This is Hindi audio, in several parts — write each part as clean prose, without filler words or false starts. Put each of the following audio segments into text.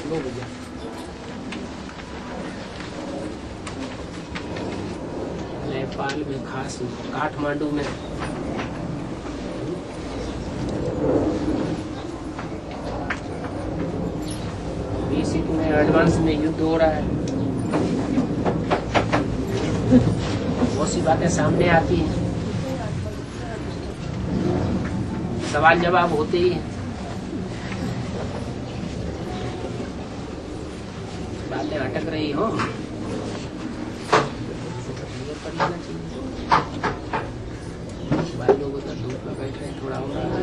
लो भैया। नेपाल में खास काठमांडू में बेसिक में एडवांस में युद्ध हो रहा है। बहुत सी बातें सामने आती हैं, सवाल जवाब होते ही हैं, बातें अटक रही हो लोगों का धूप में बैठ रहे थोड़ा हो रहा है।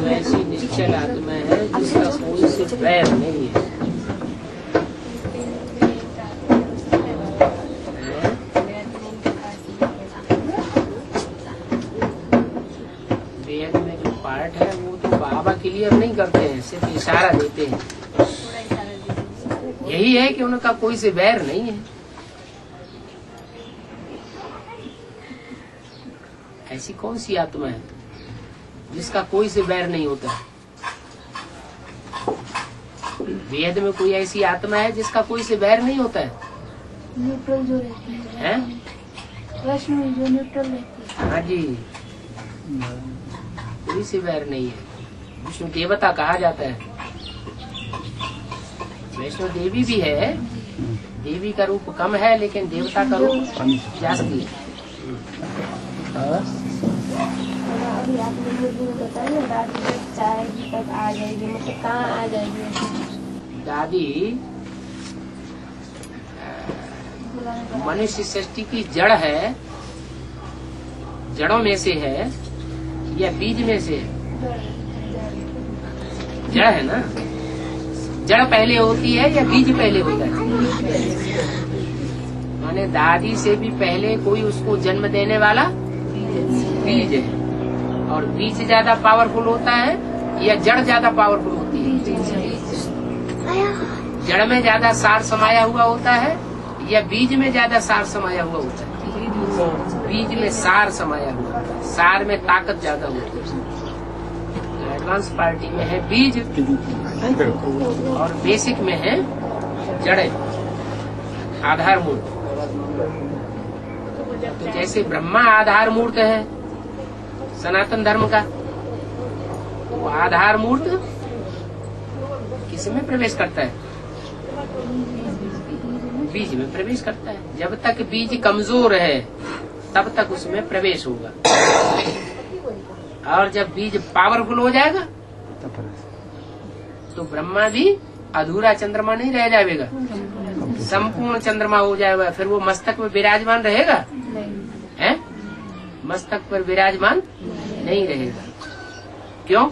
ऐसी निश्चल आत्मा है जिसका कोई से वैर नहीं है। वेद में जो पार्ट है वो तो बाबा क्लियर नहीं करते हैं, सिर्फ इशारा देते हैं। यही है कि उनका कोई से वैर नहीं है। ऐसी कौन सी आत्मा है जिसका कोई से वैर नहीं होता? वेद में कोई ऐसी आत्मा है जिसका कोई से वैर नहीं होता है? न्यूट्रल जो रहती है, प्रश्न में जो न्यूट्रल रहती है। हाँ जी, कोई से वैर नहीं है। विष्णु देवता कहा जाता है। वैष्णो देवी भी है, देवी का रूप कम है लेकिन देवता का रूप जास्ती है। अभी आपने मुझे बताया दादी चाहेगी तब आ जाएगी, मतलब कहाँ आ जाएगी? दादी मनुष्य सृष्टि की जड़ है, जड़ों में से है या बीज में से है? जड़ है ना। जड़ पहले होती है या बीज पहले होता है? माने दादी से भी पहले कोई उसको जन्म देने वाला बीज है। और बीज ज्यादा पावरफुल होता है या जड़ ज्यादा पावरफुल होती है? जड़ में ज्यादा सार समाया हुआ होता है या बीज में ज्यादा सार समाया हुआ होता है? बीज में सार समाया हुआ होता है, सार में ताकत ज्यादा होती है। एडवांस पार्टी में है बीज और बेसिक में है जड़े, आधार मूर्त। तो जैसे ब्रह्मा आधार मूर्त है सनातन धर्म का, वो आधार मूर्त किस में प्रवेश करता है? बीज में प्रवेश करता है। जब तक बीज कमजोर है तब तक उसमें प्रवेश होगा, और जब बीज पावरफुल हो जाएगा तो ब्रह्मा भी अधूरा चंद्रमा नहीं रह जाएगा, संपूर्ण चंद्रमा हो जाएगा। फिर वो मस्तक में विराजमान रहेगा? हैं? मस्तक पर विराजमान नहीं रहेगा। क्यों?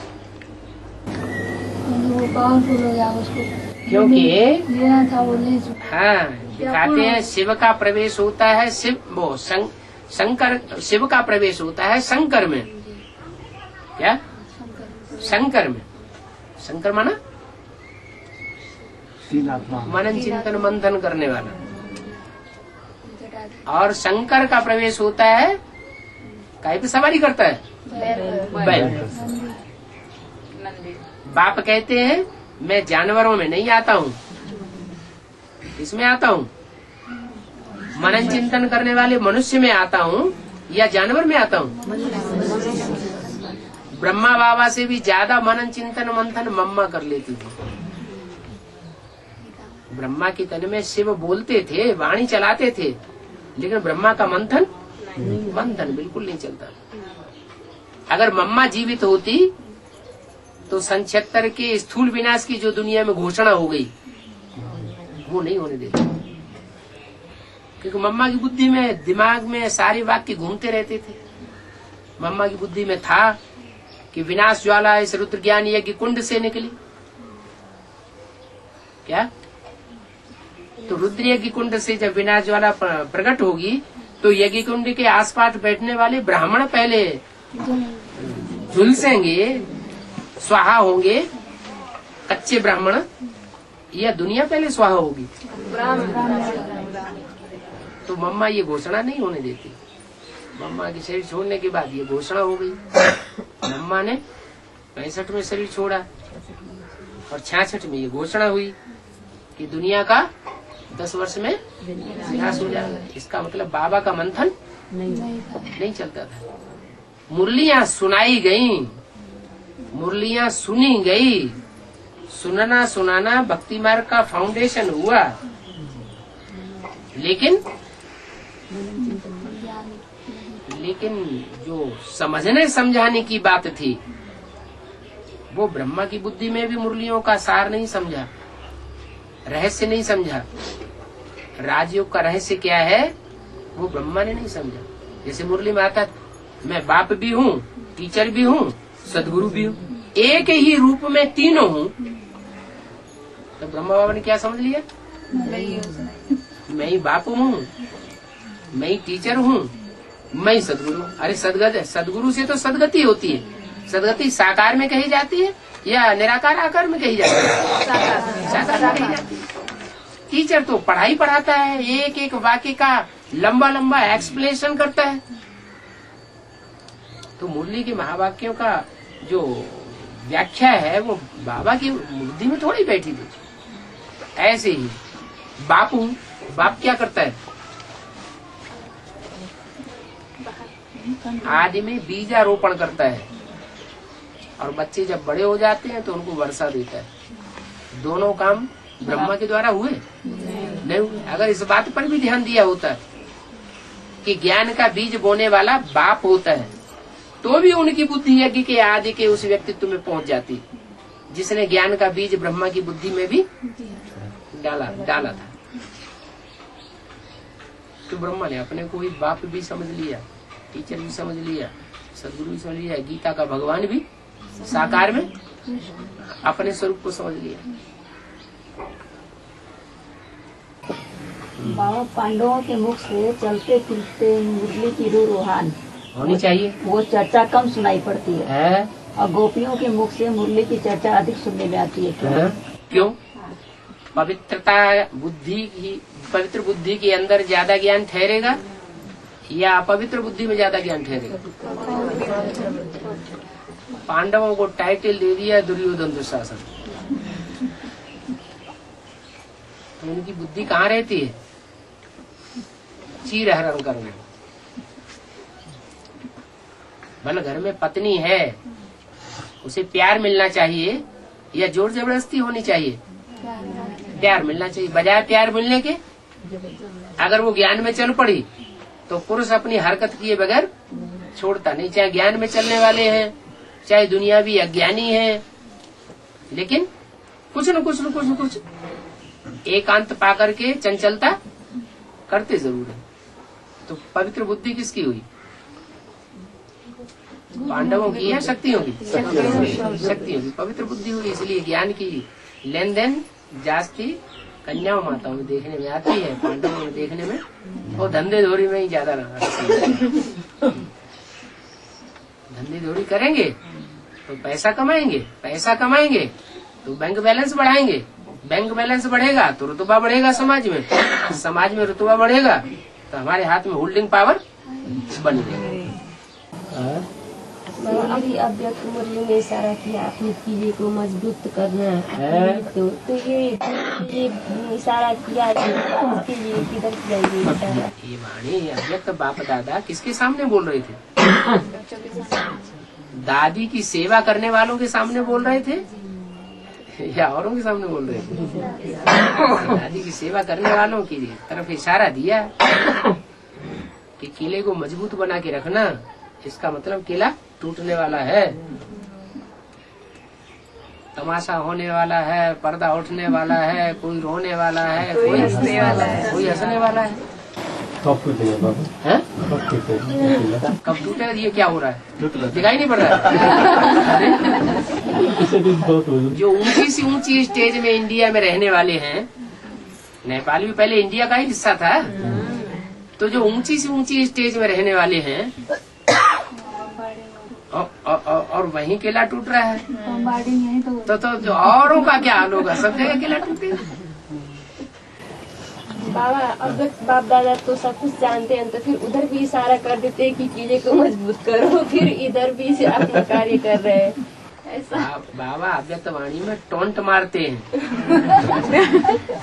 वो पावरफुल हो जाएगा, उसको क्योंकि लेना था वो ले। हाँ, दिखाते हैं शिव का प्रवेश होता है, शिव वो शंकर, शिव का प्रवेश होता है शंकर में। क्या? शंकर में। शंकर माना मनन चिंतन मंथन करने वाला। और शंकर का प्रवेश होता है काय पे सवारी करता है? बैल। बाप कहते हैं मैं जानवरों में नहीं आता हूँ, इसमें आता हूँ? मनन चिंतन करने वाले मनुष्य में आता हूँ या जानवर में आता हूँ? ब्रह्मा बाबा से भी ज्यादा मनन चिंतन मंथन मम्मा कर लेती थी। ब्रह्मा की तन में शिव बोलते थे, वाणी चलाते थे, लेकिन ब्रह्मा का मंथन बिल्कुल नहीं चलता। अगर मम्मा जीवित होती तो सन 76 के स्थूल विनाश की जो दुनिया में घोषणा हो गई वो नहीं होने देती, क्योंकि मम्मा की बुद्धि में, दिमाग में सारे वाक्य घूमते रहते थे। मम्मा की बुद्धि में था कि विनाश ज्वाला इस रुद्र ज्ञान यज्ञ कुंड से निकली। क्या? तो रुद्र यज्ञ कुंड से जब विनाश ज्वाला प्रकट होगी तो यज्ञ कुंड के आसपास बैठने वाले ब्राह्मण पहले झुलसेंगे, स्वाहा होंगे। कच्चे ब्राह्मण या दुनिया पहले स्वाहा होगी। तो मम्मा ये घोषणा नहीं होने देती। मम्मा के शरीर छोड़ने के बाद ये घोषणा हो गई। मम्मा ने 65 में शरीर छोड़ा और 66 में ये घोषणा हुई कि दुनिया का 10 वर्ष में विनाश हो जाएगा। इसका मतलब बाबा का मंथन नहीं चलता था। मुरलियां सुनाई गई, मुरलियां सुनी गई। सुनना सुनाना भक्ति मार्ग का फाउंडेशन हुआ, लेकिन जो समझने समझाने की बात थी वो ब्रह्मा की बुद्धि में भी मुरलियों का सार नहीं समझा, रहस्य नहीं समझा। राजयोग का रहस्य क्या है वो ब्रह्मा ने नहीं समझा। जैसे मुरली में आता, मैं बाप भी हूँ, टीचर भी हूँ, सदगुरु भी हूँ, एक ही रूप में तीनों हूँ। तो ब्रह्मा बाबा ने क्या समझ लिया? मैं ही बाप हूँ, मैं ही टीचर हूँ, मैं ही सदगुरु। अरे सदगुरु से तो सदगति होती है। सदगति साकार में कही जाती है या निराकार आकार में कही जाती है? साकार में कही जाती है। टीचर तो पढ़ाई पढ़ाता है, एक एक वाक्य का लंबा लंबा एक्सप्लेनेशन करता है। तो मुरली के महावाक्यों का जो व्याख्या है वो बाबा की बुद्धि में थोड़ी बैठी थी। ऐसे ही बाप हूँ, बाप क्या करता है? आदि में बीजारोपण करता है और बच्चे जब बड़े हो जाते हैं तो उनको वर्षा देता है। दोनों काम ब्रह्मा के द्वारा हुए नहीं हुए। अगर इस बात पर भी ध्यान दिया होता कि ज्ञान का बीज बोने वाला बाप होता है तो भी उनकी बुद्धि यज्ञ के आदि के उस व्यक्तित्व में पहुंच जाती जिसने ज्ञान का बीज ब्रह्मा की बुद्धि में भी डाला था। तो ब्रह्मा ने अपने को ही बाप भी समझ लिया, टीचर भी समझ लिया, सदगुरु भी समझ लिया, गीता का भगवान भी साकार में अपने स्वरूप को समझ लिया। बाबा पांडवों के मुख से चलते फिरते मुरली की रूहान होनी चाहिए, वो चर्चा कम सुनाई पड़ती है और गोपियों के मुख से मुरली की चर्चा अधिक सुनने में आती है। क्यों? पवित्रता पवित्र बुद्धि के अंदर ज्यादा ज्ञान ठहरेगा या अपवित्र बुद्धि में ज्यादा ज्ञान ठहरेगा? पांडवों को टाइटल दे दिया दुर्योधन दुशासन, तो उनकी बुद्धि कहाँ रहती है? चीर हरण करने। भले घर में पत्नी है, उसे प्यार मिलना चाहिए या जोर जबरदस्ती होनी चाहिए? प्यार मिलना चाहिए। बजाय प्यार मिलने के अगर वो ज्ञान में चल पड़ी तो पुरुष अपनी हरकत किए बगैर छोड़ता नहीं। चाहे ज्ञान में चलने वाले हैं, चाहे दुनियावी अज्ञानी है, लेकिन कुछ न कुछ एकांत पाकर के चंचलता करते जरूर है। तो पवित्र बुद्धि किसकी हुई? पांडवों की या शक्तियों की? शक्तियों की पवित्र बुद्धि हुई। इसलिए ज्ञान की लेन देन जास्ती कन्याओं माताओं में देखने में आती है, पांडवों में देखने में और धंधे धोरी में ही ज्यादा धंधे धोरी करेंगे तो पैसा कमाएंगे तो बैंक बैलेंस बढ़ाएंगे, बैंक बैलेंस बढ़ेगा तो रुतबा बढ़ेगा समाज में रुतबा बढ़ेगा तो हमारे हाथ में होल्डिंग पावर बन गई। अभी अव्यक्त मुरली ने इशारा किया अपनी किले को मजबूत करना है, तो ये इशारा किया इसके लिए किधर जाएगी इशारा? ये वाणी अव्यक्त बाप दादा किसके सामने बोल रहे थे? दादी की सेवा करने वालों के सामने बोल रहे थे या औरों के सामने बोल रहे थे? दादी की सेवा करने वालों की तरफ इशारा दिया कि किले को मजबूत बना के रखना। इसका मतलब किला टूटने वाला है, तमाशा होने वाला है, पर्दा उठने वाला है, कोई रोने वाला है, कोई हंसने वाला है। हैं? कब टूटेगा? ये क्या हो रहा है? दिखाई नहीं पड़ रहा है? जो ऊंची से ऊंची स्टेज में इंडिया में रहने वाले हैं, नेपाल भी पहले इंडिया का ही हिस्सा था, तो जो ऊंची से ऊंची स्टेज में रहने वाले हैं और वहीं किला टूट रहा है, तो जो औरों का क्या हाल होगा? सब जगह किला टूटेगा। बाबा अब बाप दादा तो सब कुछ जानते हैं, तो फिर उधर भी इशारा कर देते हैं कि किले को मजबूत करो, फिर इधर भी से अपना कार्य कर रहे हैं। ऐसा बाबा अव्यक्तवाणी में टोंट मारते हैं।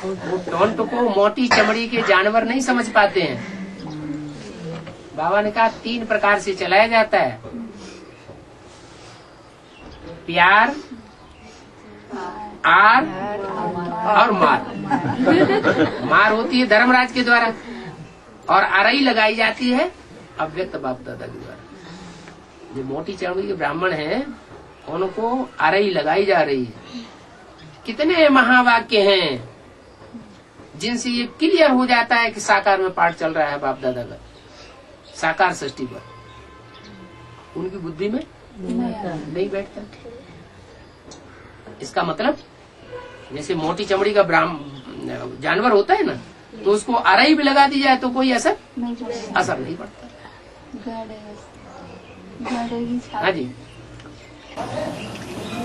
वो टोंट को मोटी चमड़ी के जानवर नहीं समझ पाते हैं। बाबा ने कहा 3 प्रकार से चलाया जाता है, प्यार, आर और मार। मार होती है धर्मराज के द्वारा और आरई लगाई जाती है अव्यक्त बाप दादा के द्वारा। जो मोटी चमड़ी के ब्राह्मण हैं उनको आरई लगाई जा रही है। कितने महावाक्य हैं जिनसे ये क्लियर हो जाता है कि साकार में पाठ चल रहा है बाप दादा का, साकार सृष्टि पर। उनकी बुद्धि में नहीं बैठता। इसका मतलब जैसे मोटी चमड़ी का जानवर होता है ना, तो उसको आरई भी लगा दी जाए तो कोई असर नहीं पड़ता। हाँ जी।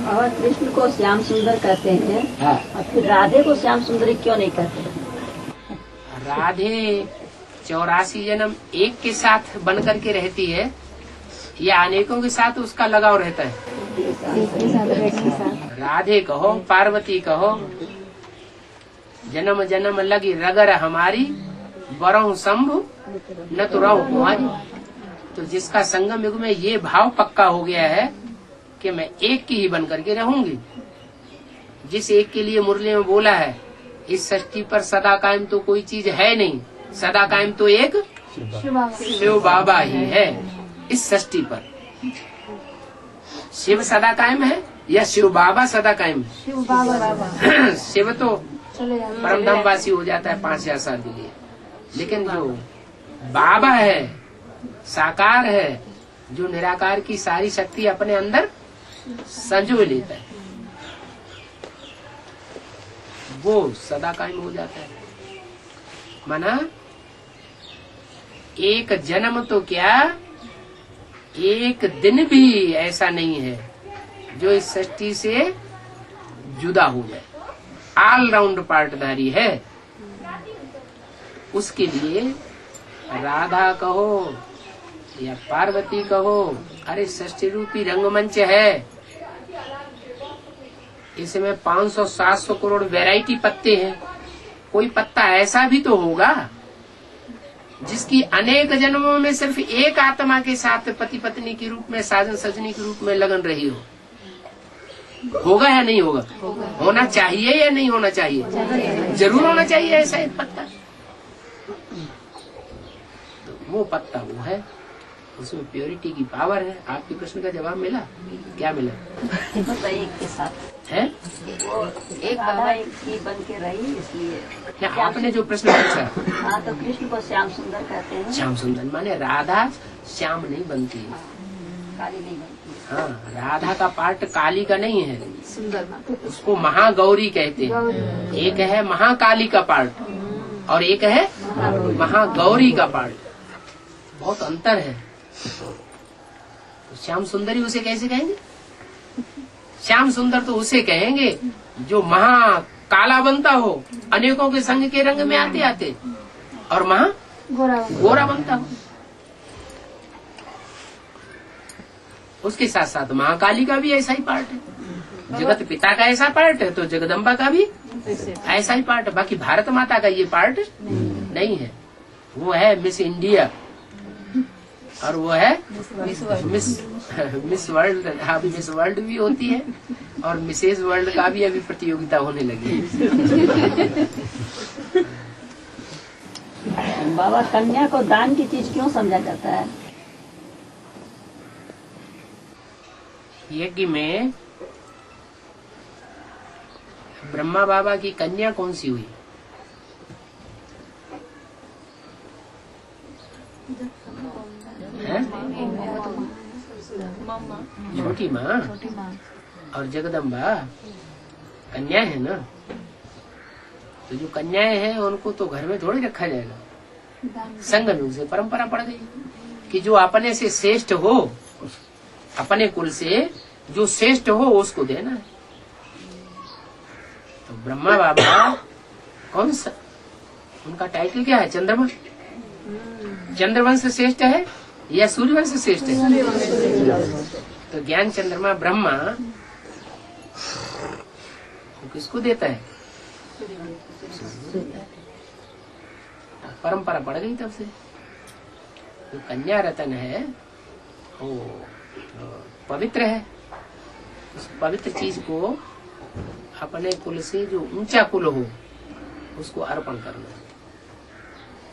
और कृष्ण को श्याम सुंदर कहते हैं, हाँ। और फिर राधे को श्याम सुंदरी क्यों नहीं कहते? राधे 84 जन्म एक के साथ बन करके रहती है या अनेकों के साथ उसका लगाव रहता है? राधे कहो, पार्वती कहो, जन्म जन्म लगी रगर हमारी, बरहु शंभु न तो रहूं कुंवारी। तो जिसका संगम युग में ये भाव पक्का हो गया है कि मैं एक की ही बन करके रहूंगी, जिस एक के लिए मुरली में बोला है इस सृष्टि पर सदा कायम तो कोई चीज है नहीं, सदा कायम तो एक शिव बाबा ही है। इस सृष्टि पर शिव सदा कायम है या शिव बाबा सदा कायम? शिव बाबा। शिव तो परमधामवासी हो जाता है 5000 साल के लिए, लेकिन जो बाबा है, साकार है, जो निराकार की सारी शक्ति अपने अंदर संजो लेता है, वो सदा कायम हो जाता है। माना एक जन्म तो क्या, एक दिन भी ऐसा नहीं है जो इस सृष्टि से जुदा हो जाए। ऑलराउंड पार्टधारी है। उसके लिए राधा कहो या पार्वती कहो, अरे सृष्टि रूपी रंगमंच है, इसमें 500-700 करोड़ वैरायटी पत्ते हैं। कोई पत्ता ऐसा भी तो होगा जिसकी अनेक जन्मों में सिर्फ एक आत्मा के साथ पति पत्नी के रूप में, साजन सजनी के रूप में लगन रही हो। होगा या नहीं होगा? होना चाहिए या नहीं होना चाहिए? जरूर होना चाहिए ऐसा एक पत्ता। तो वो पत्ता वो है, उसमें प्योरिटी की पावर है। आपके प्रश्न का जवाब मिला? क्या मिला? एक के साथ है, एक बाबा एक ही बन के रही, इसलिए क्या आपने जो प्रश्न पूछा? हाँ, तो कृष्ण को श्याम सुंदर कहते हैं। श्याम सुंदर माने राधा श्याम नहीं बनती है, काली नहीं बनती। हाँ, राधा का पार्ट काली का नहीं है, उसको महागौरी कहते हैं। एक है महाकाली का पार्ट और एक है महागौरी का पार्ट। बहुत अंतर है। तो श्याम सुंदरी उसे कैसे कहेंगे? श्याम सुंदर तो उसे कहेंगे जो महा काला बनता हो, अनेकों के संग के रंग में आते आते, और महा गोरा बनता हो। उसके साथ साथ महाकाली का भी ऐसा ही पार्ट है, जगत पिता का ऐसा पार्ट है, तो जगदम्बा का भी ऐसा ही पार्ट है। बाकी भारत माता का ये पार्ट नहीं है। वो है मिस इंडिया और वो है मिस वर्ल्ड। अभी मिस वर्ल्ड भी होती है और मिसेज वर्ल्ड का भी अभी प्रतियोगिता होने लगी है। बाबा, कन्या को दान की चीज क्यों समझा जाता है? यज्ञ में ब्रह्मा बाबा की कन्या कौन सी हुई? हैं? छोटी माँ और जगदम्बा कन्या है ना। तो जो कन्याएं हैं उनको तो घर में थोड़ी रखा जाएगा। संघ में उसे परंपरा पड़ गई कि जो अपने से श्रेष्ठ हो, अपने कुल से जो श्रेष्ठ हो उसको देना है। तो ब्रह्मा बाबा कौन सा, उनका टाइटल क्या है? चंद्रवंश। चंद्रवंश श्रेष्ठ है या सूर्यवंश श्रेष्ठ है? तो ज्ञान चंद्रमा ब्रह्मा वो किसको देता है? परंपरा पड़ गई तब से। जो कन्या रतन है वो पवित्र है। उस पवित्र चीज को अपने कुल से जो ऊंचा कुल हो उसको अर्पण करना है,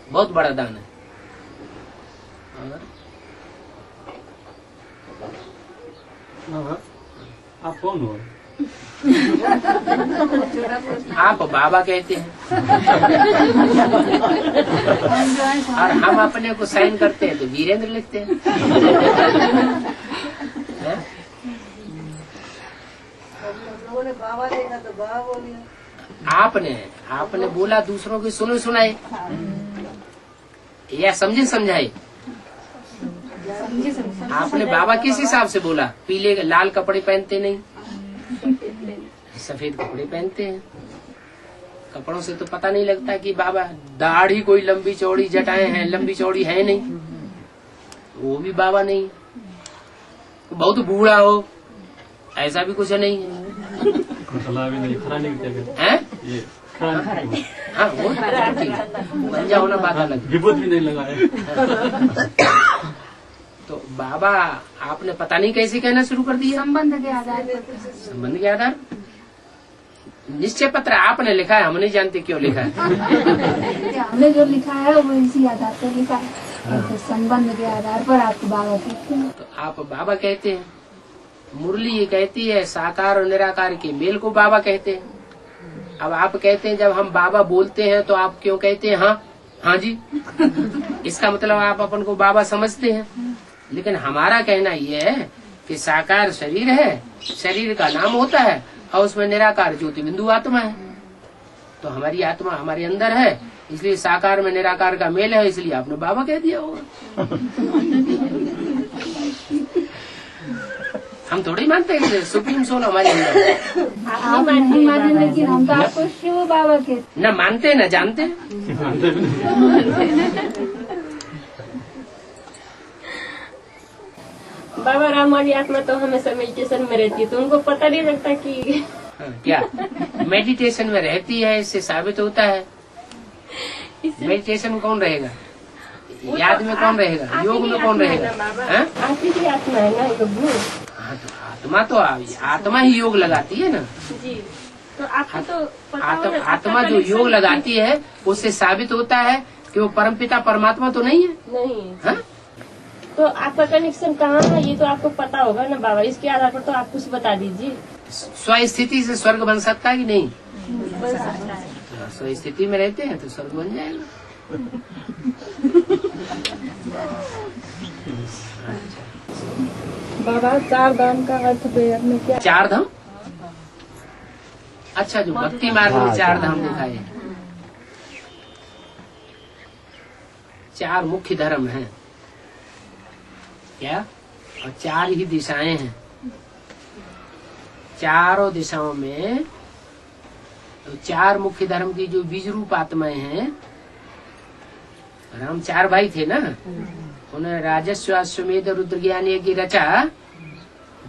बहुत बड़ा दान है। और आप कौन हो? आप बाबा कहते हैं और हम अपने को साइन करते हैं तो वीरेंद्र लिखते हैं। बाबा देखा तो बाबा बोलिए। आपने बोला दूसरों की सुने सुनाए या समझे समझाए। आपने बाबा किस हिसाब से बोला? पीले लाल कपड़े पहनते नहीं, सफेद कपड़े पहनते हैं। कपड़ों से तो पता नहीं लगता कि बाबा, दाढ़ी कोई लंबी चौड़ी जटाएं हैं, लंबी चौड़ी है नहीं, वो भी बाबा नहीं। बहुत बूढ़ा हो ऐसा भी कुछ नहीं है। भी नहीं, खरा नहीं हैं? ये हाँ वो गंजा होना बात अलग। विभूत भी नहीं लगाया। तो बाबा आपने पता नहीं कैसे कहना शुरू कर दिया। संबंध के आधार पर। संबंध के आधार, निश्चय पत्र आपने लिखा है, हम नहीं जानते क्यों लिखा है। हमने जो लिखा है वो इसी आधार पर लिखा है। तो संबंध के आधार पर आपको बाबा कहते हैं। तो आप बाबा कहते हैं। मुरली ये कहती है साकार और निराकार के मेल को बाबा कहते हैं। अब आप कहते हैं जब हम बाबा बोलते हैं तो आप क्यों कहते हैं हाँ हाँ जी? इसका मतलब आप अपन को बाबा समझते हैं। लेकिन हमारा कहना यह है कि साकार शरीर है, शरीर का नाम होता है और उसमें निराकार ज्योति बिंदु आत्मा है। तो हमारी आत्मा हमारे अंदर है, इसलिए साकार में निराकार का मेल है, इसलिए आपने बाबा कह दिया होगा। हम थोड़ी मानते हैं सुप्रीम सोल हमारे अंदर। आप नहीं माने, लेकिन हम तो आपको शिव बाबा कहते। न मानते न जानते। बाबा राम वाली आत्मा तो हमेशा मेडिटेशन में रहती है, तो उनको पता नहीं लगता कि क्या मेडिटेशन में रहती है। इससे साबित होता है मेडिटेशन में कौन रहेगा, याद में कौन रहेगा, योग में कौन रहेगा? आपकी भी आत्मा है ना योग। हाँ तो आत्मा ही योग लगाती है ना जी। तो आपको तो पता होगा, आत्मा जो योग लगाती है उससे साबित होता है कि वो परमपिता परमात्मा तो नहीं है। नहीं। हाँ? तो आपका कनेक्शन कहाँ है ये तो आपको पता होगा ना बाबा। इसके आधार पर तो आप कुछ बता दीजिए। स्वस्थिति से स्वर्ग बन सकता है कि नहीं? बन सकता है। स्वस्थिति में रहते हैं तो स्वर्ग बन जाएगा। बाबा चार धाम का अर्थ वेद में क्या? चार धाम, अच्छा जो भक्ति मार्ग में चार धाम लिखा है। चार मुख्य धर्म हैं क्या, और चार ही दिशाएं हैं। चारों दिशाओं में तो चार मुख्य धर्म की जो बीज रूप आत्माएं हैं। राम चार भाई थे ना, उन्हें राजस्व अश्वमेध रुद्र ज्ञान यज्ञ रचा।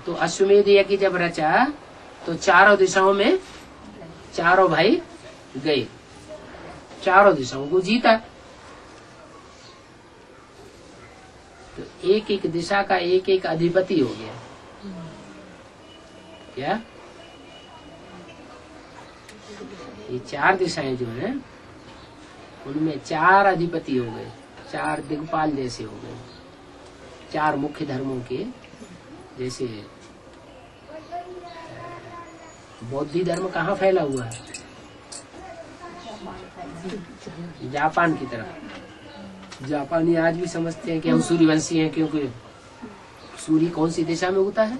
तो अश्वमेध यज्ञ जब रचा तो चारों दिशाओं में चारों भाई गए, चारों दिशाओं को जीता। तो एक एक दिशा का एक एक अधिपति हो गया। क्या ये चार दिशाएं जो हैं उनमें चार अधिपति हो गए, चार दिग्पाल जैसे हो गए। चार मुख्य धर्मों के जैसे बौद्ध धर्म कहाँ फैला हुआ है? जापान की तरफ। जापानी आज भी समझते हैं कि हम सूर्यवंशी हैं, क्योंकि सूर्य कौन सी दिशा में उगता है?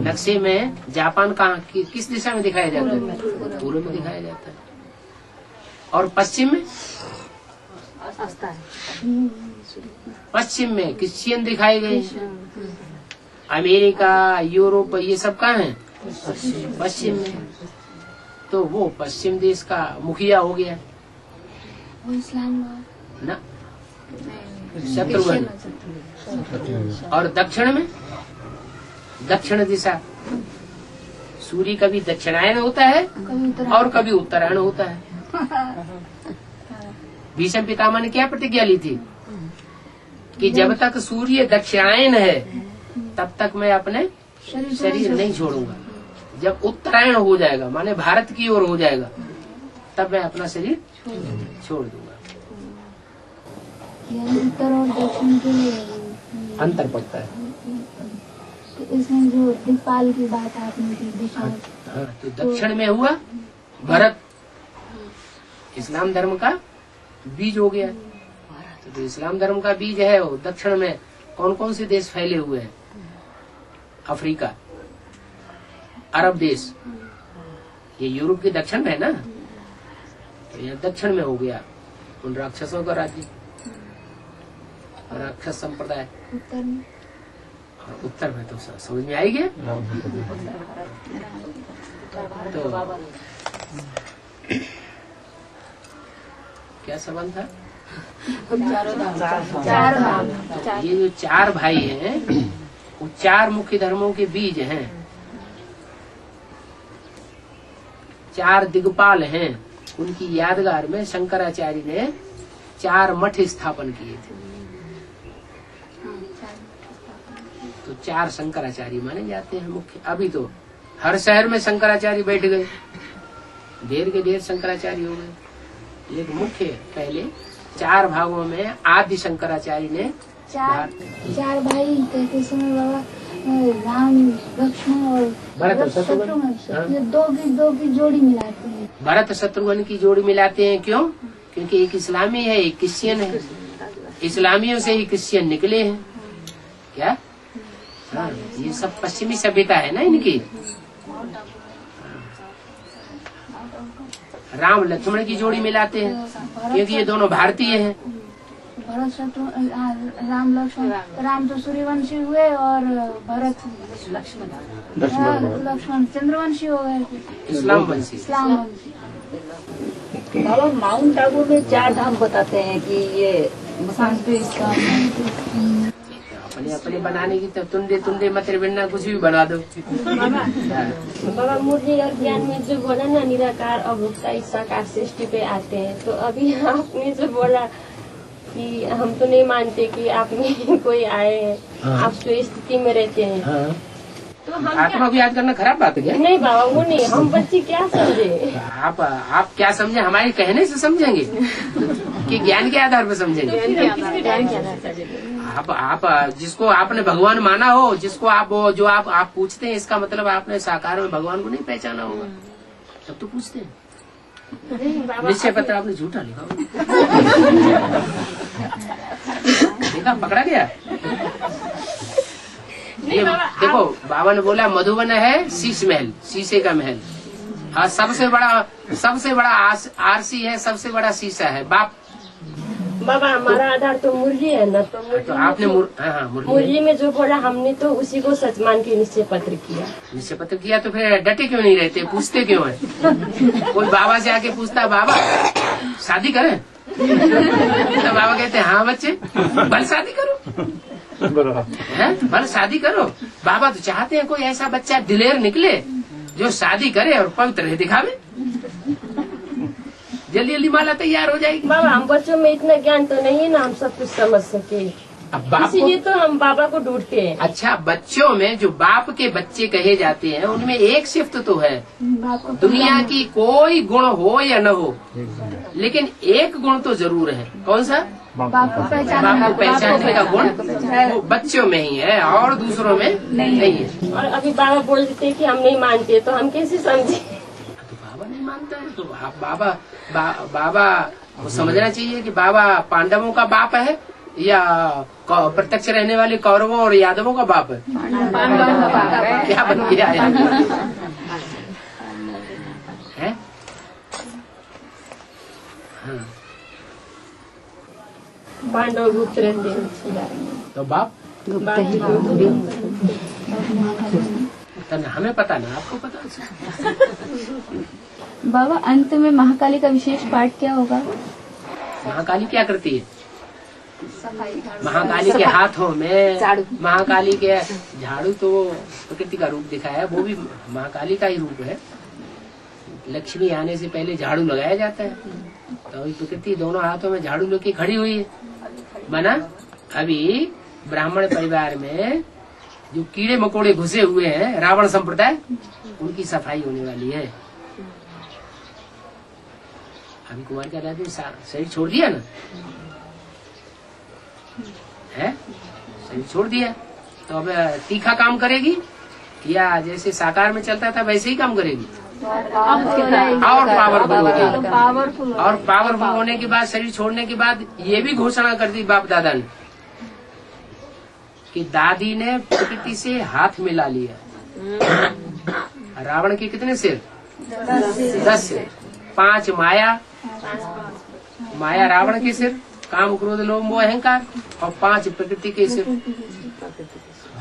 नक्शे में जापान कहाँ किस दिशा में दिखाया जाता है? पूर्व में दिखाया जाता है। और पश्चिम में? पश्चिम में क्रिश्चियन दिखाए गए। अमेरिका, यूरोप, ये सब कहाँ है? पश्चिम में। तो वो पश्चिम देश का मुखिया हो गया ना, शत्रुघ्न। और दक्षिण में? दक्षिण दिशा, सूर्य कभी दक्षिणायन होता है और कभी उत्तरायण होता है। भीष्म पितामह ने क्या प्रतिज्ञा ली थी कि जब तक सूर्य दक्षिणायन है तब तक मैं अपने शरीर नहीं छोड़ूंगा। जब उत्तरायण हो जाएगा, माने भारत की ओर हो जाएगा, तब मैं अपना शरीर छोड़ दूंगा। उत्तर और दक्षिण के अंतर पड़ता है। तो इसमें जो दिक्पाल की बात आपने की दिशा, हाँ, तो दक्षिण में हुआ भारत, इस्लाम धर्म का बीज हो गया। तो इस्लाम धर्म का बीज है वो दक्षिण में कौन कौन से देश फैले हुए हैं? अफ्रीका, अरब देश, ये यूरोप के दक्षिण में है ना, तो यहाँ दक्षिण में हो गया उन राक्षसों का राज्य, राक्षस संप्रदाय। उत्तर में? उत्तर में तो समझ में आई गया। तो क्या संबंध था? तो ये जो चार भाई हैं वो चार मुख्य धर्मों के बीज हैं, चार दिग्पाल हैं। उनकी यादगार में शंकराचार्य ने 4 मठ स्थापन किए थे। तो 4 शंकराचार्य माने जाते हैं मुख्य। अभी तो हर शहर में शंकराचार्य बैठ गए, ढेर के ढेर शंकराचार्य हो गए। लेकिन मुख्य पहले 4 भागों में आदि शंकराचार्य ने चार भाई कहते समय बाबा राम, लक्ष्मण और भरत शत्रुघ्न, ये दो की जोड़ी मिलाते हैं। भरत शत्रुघ्न की जोड़ी मिलाते हैं। क्यों? क्योंकि एक इस्लामी है, एक क्रिश्चियन है। इस्लामियों से ही क्रिश्चियन निकले हैं। क्या? हाँ, ये सब पश्चिमी सभ्यता है ना इनकी। राम लक्ष्मण की जोड़ी मिलाते हैं क्योंकि ये दोनों भारतीय हैं। भरत शत्रुघ्न, राम लक्ष्मण, राम तो सूर्यवंशी हुए और भरत लक्ष्मण चंद्रवंशी हो गए, इस्लाम वंशी। बाबा माउंट आबू में 4 धाम बताते हैं कि ये अपने अपने बनाने की तो तुंडे मतर बिन्ना कुछ भी बना दो। बाबा मुरली और ज्ञान में जो बोला ना निराकार अभोक्ता साकार सृष्टि पे आते हैं, तो अभी आपने जो बोला कि हम तो नहीं मानते कि आप में कोई आए हैं, आप स्व स्थिति में रहते हैं। हाँ। तो हम आत्मा को याद करना खराब बात है क्या? नहीं बाबा, वो नहीं, हम बच्चे क्या समझे? आप क्या समझे? हमारे कहने से समझेंगे कि ज्ञान के आधार पर समझेंगे? आप जिसको आपने भगवान माना हो, जिसको आप पूछते हैं, इसका मतलब आपने साकार में भगवान को नहीं पहचाना होगा, तब तो पूछते हैं। निश्चय पत्र आपने झूठा लिखा देखा, पकड़ा गया। ये देखो, बाबा ने बोला मधुबन है शीश महल, शीशे का महल। हाँ, सबसे बड़ा आरसी है, सबसे बड़ा शीशा है बाप। बाबा हमारा आधार तो मुरली है ना, तो तो आपने मुरली में जो बोला हमने तो उसी को सच मान के निश्चय पत्र किया। निश्चय पत्र किया तो फिर डटे क्यों नहीं रहते? पूछते क्यों है? कोई बाबा से आके पूछता बाबा शादी करें, तो बाबा कहते हैं हाँ बच्चे बल शादी करो, बल शादी करो। बाबा तो चाहते हैं कोई ऐसा बच्चा दिलेर निकले जो शादी करे और पवित्र रहे, दिखावे, जल्दी जल्दी माला तैयार हो जाएगी। बाबा हम बच्चों में इतना ज्ञान तो नहीं है ना हम सब कुछ समझ सके, इसीलिए तो हम बाबा को ढूंढते हैं। अच्छा, बच्चों में जो बाप के बच्चे कहे जाते हैं उनमें एक सिफ्त तो है, दुनिया की कोई गुण हो या न हो, लेकिन एक गुण तो जरूर है। कौन सा? बाप को पहचानने का गुण वो बच्चों में ही है और दूसरों में नहीं है। और अभी बाबा बोल देते कि हम नहीं मानते, तो हम कैसे समझे? तो बाबा नहीं मानता है तो बाबा बाबा को समझना चाहिए कि बाबा पांडवों का बाप है या प्रत्यक्ष रहने वाले कौरवों और यादवों का बाप है। क्या बन गया है? हाँ। पांडव गुप्त रहते हैं तो बाप हमें पता ना, आपको पता। बाबा अंत में महाकाली का विशेष पाठ क्या होगा? महाकाली क्या करती है? महाकाली के हाथों में महाकाली के झाड़ू तो प्रकृति का रूप दिखाया है, वो भी महाकाली का ही रूप है। लक्ष्मी आने से पहले झाड़ू लगाया जाता है, तो प्रकृति दोनों हाथों में झाड़ू लेके खड़ी हुई है। माना अभी ब्राह्मण परिवार में जो कीड़े मकोड़े घुसे हुए हैं, रावण संप्रदाय, उनकी सफाई होने वाली है। अभी कुमार का राजा शरीर छोड़ दिया ना है, शरीर छोड़ दिया तो अब तीखा काम करेगी या जैसे साकार में चलता था वैसे ही काम करेगी और पावरफुल और पावरफुल होने के बाद, शरीर छोड़ने के बाद ये भी घोषणा कर दी बाप दादा ने कि दादी ने प्रकृति से हाथ मिला लिया। रावण के कितने सिर? 10 सिर। 5 माया रावण के सिर, काम क्रोध लोभ मोह अहंकार, और 5 प्रकृति के सिर।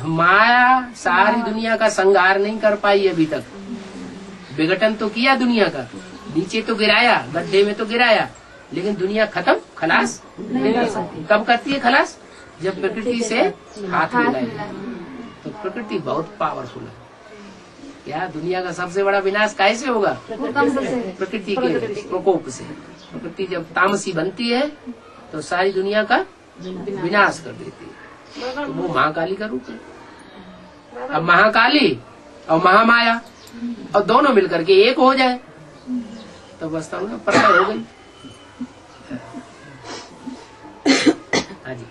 माया सारी दुनिया का संहार नहीं कर पाई अभी तक। विघटन तो किया दुनिया का, नीचे तो गिराया, गड्ढे में तो गिराया, लेकिन दुनिया खत्म खलास नहीं कर सकती। कब करती है खलास? जब प्रकृति से हाथ मिलाए। तो प्रकृति बहुत पावरफुल है। क्या दुनिया का सबसे बड़ा विनाश कैसे होगा? प्रकृति के प्रकोप से। प्रकृति जब तामसी बनती है तो सारी दुनिया का विनाश कर देती है। तो वो महाकाली का रूप है। अब महाकाली और महामाया और दोनों मिलकर के एक हो जाए तो बस पता हो गई। हाँ जी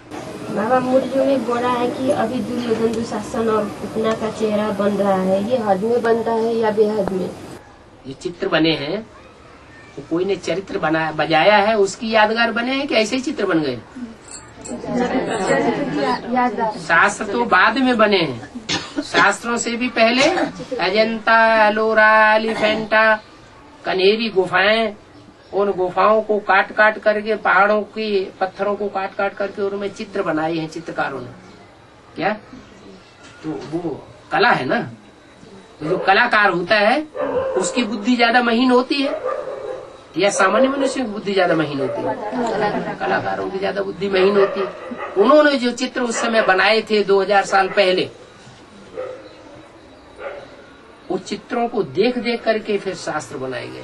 बाबा, मुर्जू में बोला है कि अभी दुर्योधन दुशासन और पुतना का चेहरा बन रहा है, ये हद में बनता है या बेहद में? ये चित्र बने हैं तो कोई ने चरित्र बजाया है, उसकी यादगार बने हैं कि ऐसे ही चित्र बन गए? शास्त्र तो बाद में बने हैं। शास्त्रों से भी पहले अजंता, एलोरा, एलिफेंटा, कनेरी गुफाएं, उन गुफाओं को काट काट करके, पहाड़ों की पत्थरों को काट काट करके उनमें चित्र बनाए हैं चित्रकारों ने। क्या? तो वो कला है ना। तो जो कलाकार होता है उसकी बुद्धि ज्यादा महीन होती है या सामान्य मनुष्य की बुद्धि ज्यादा महीन होती है? कलाकारों की ज्यादा बुद्धि महीन होती है। उन्होंने जो चित्र उस समय बनाए थे 2000 साल पहले, उस चित्रों को देख देख करके फिर शास्त्र बनाए गए।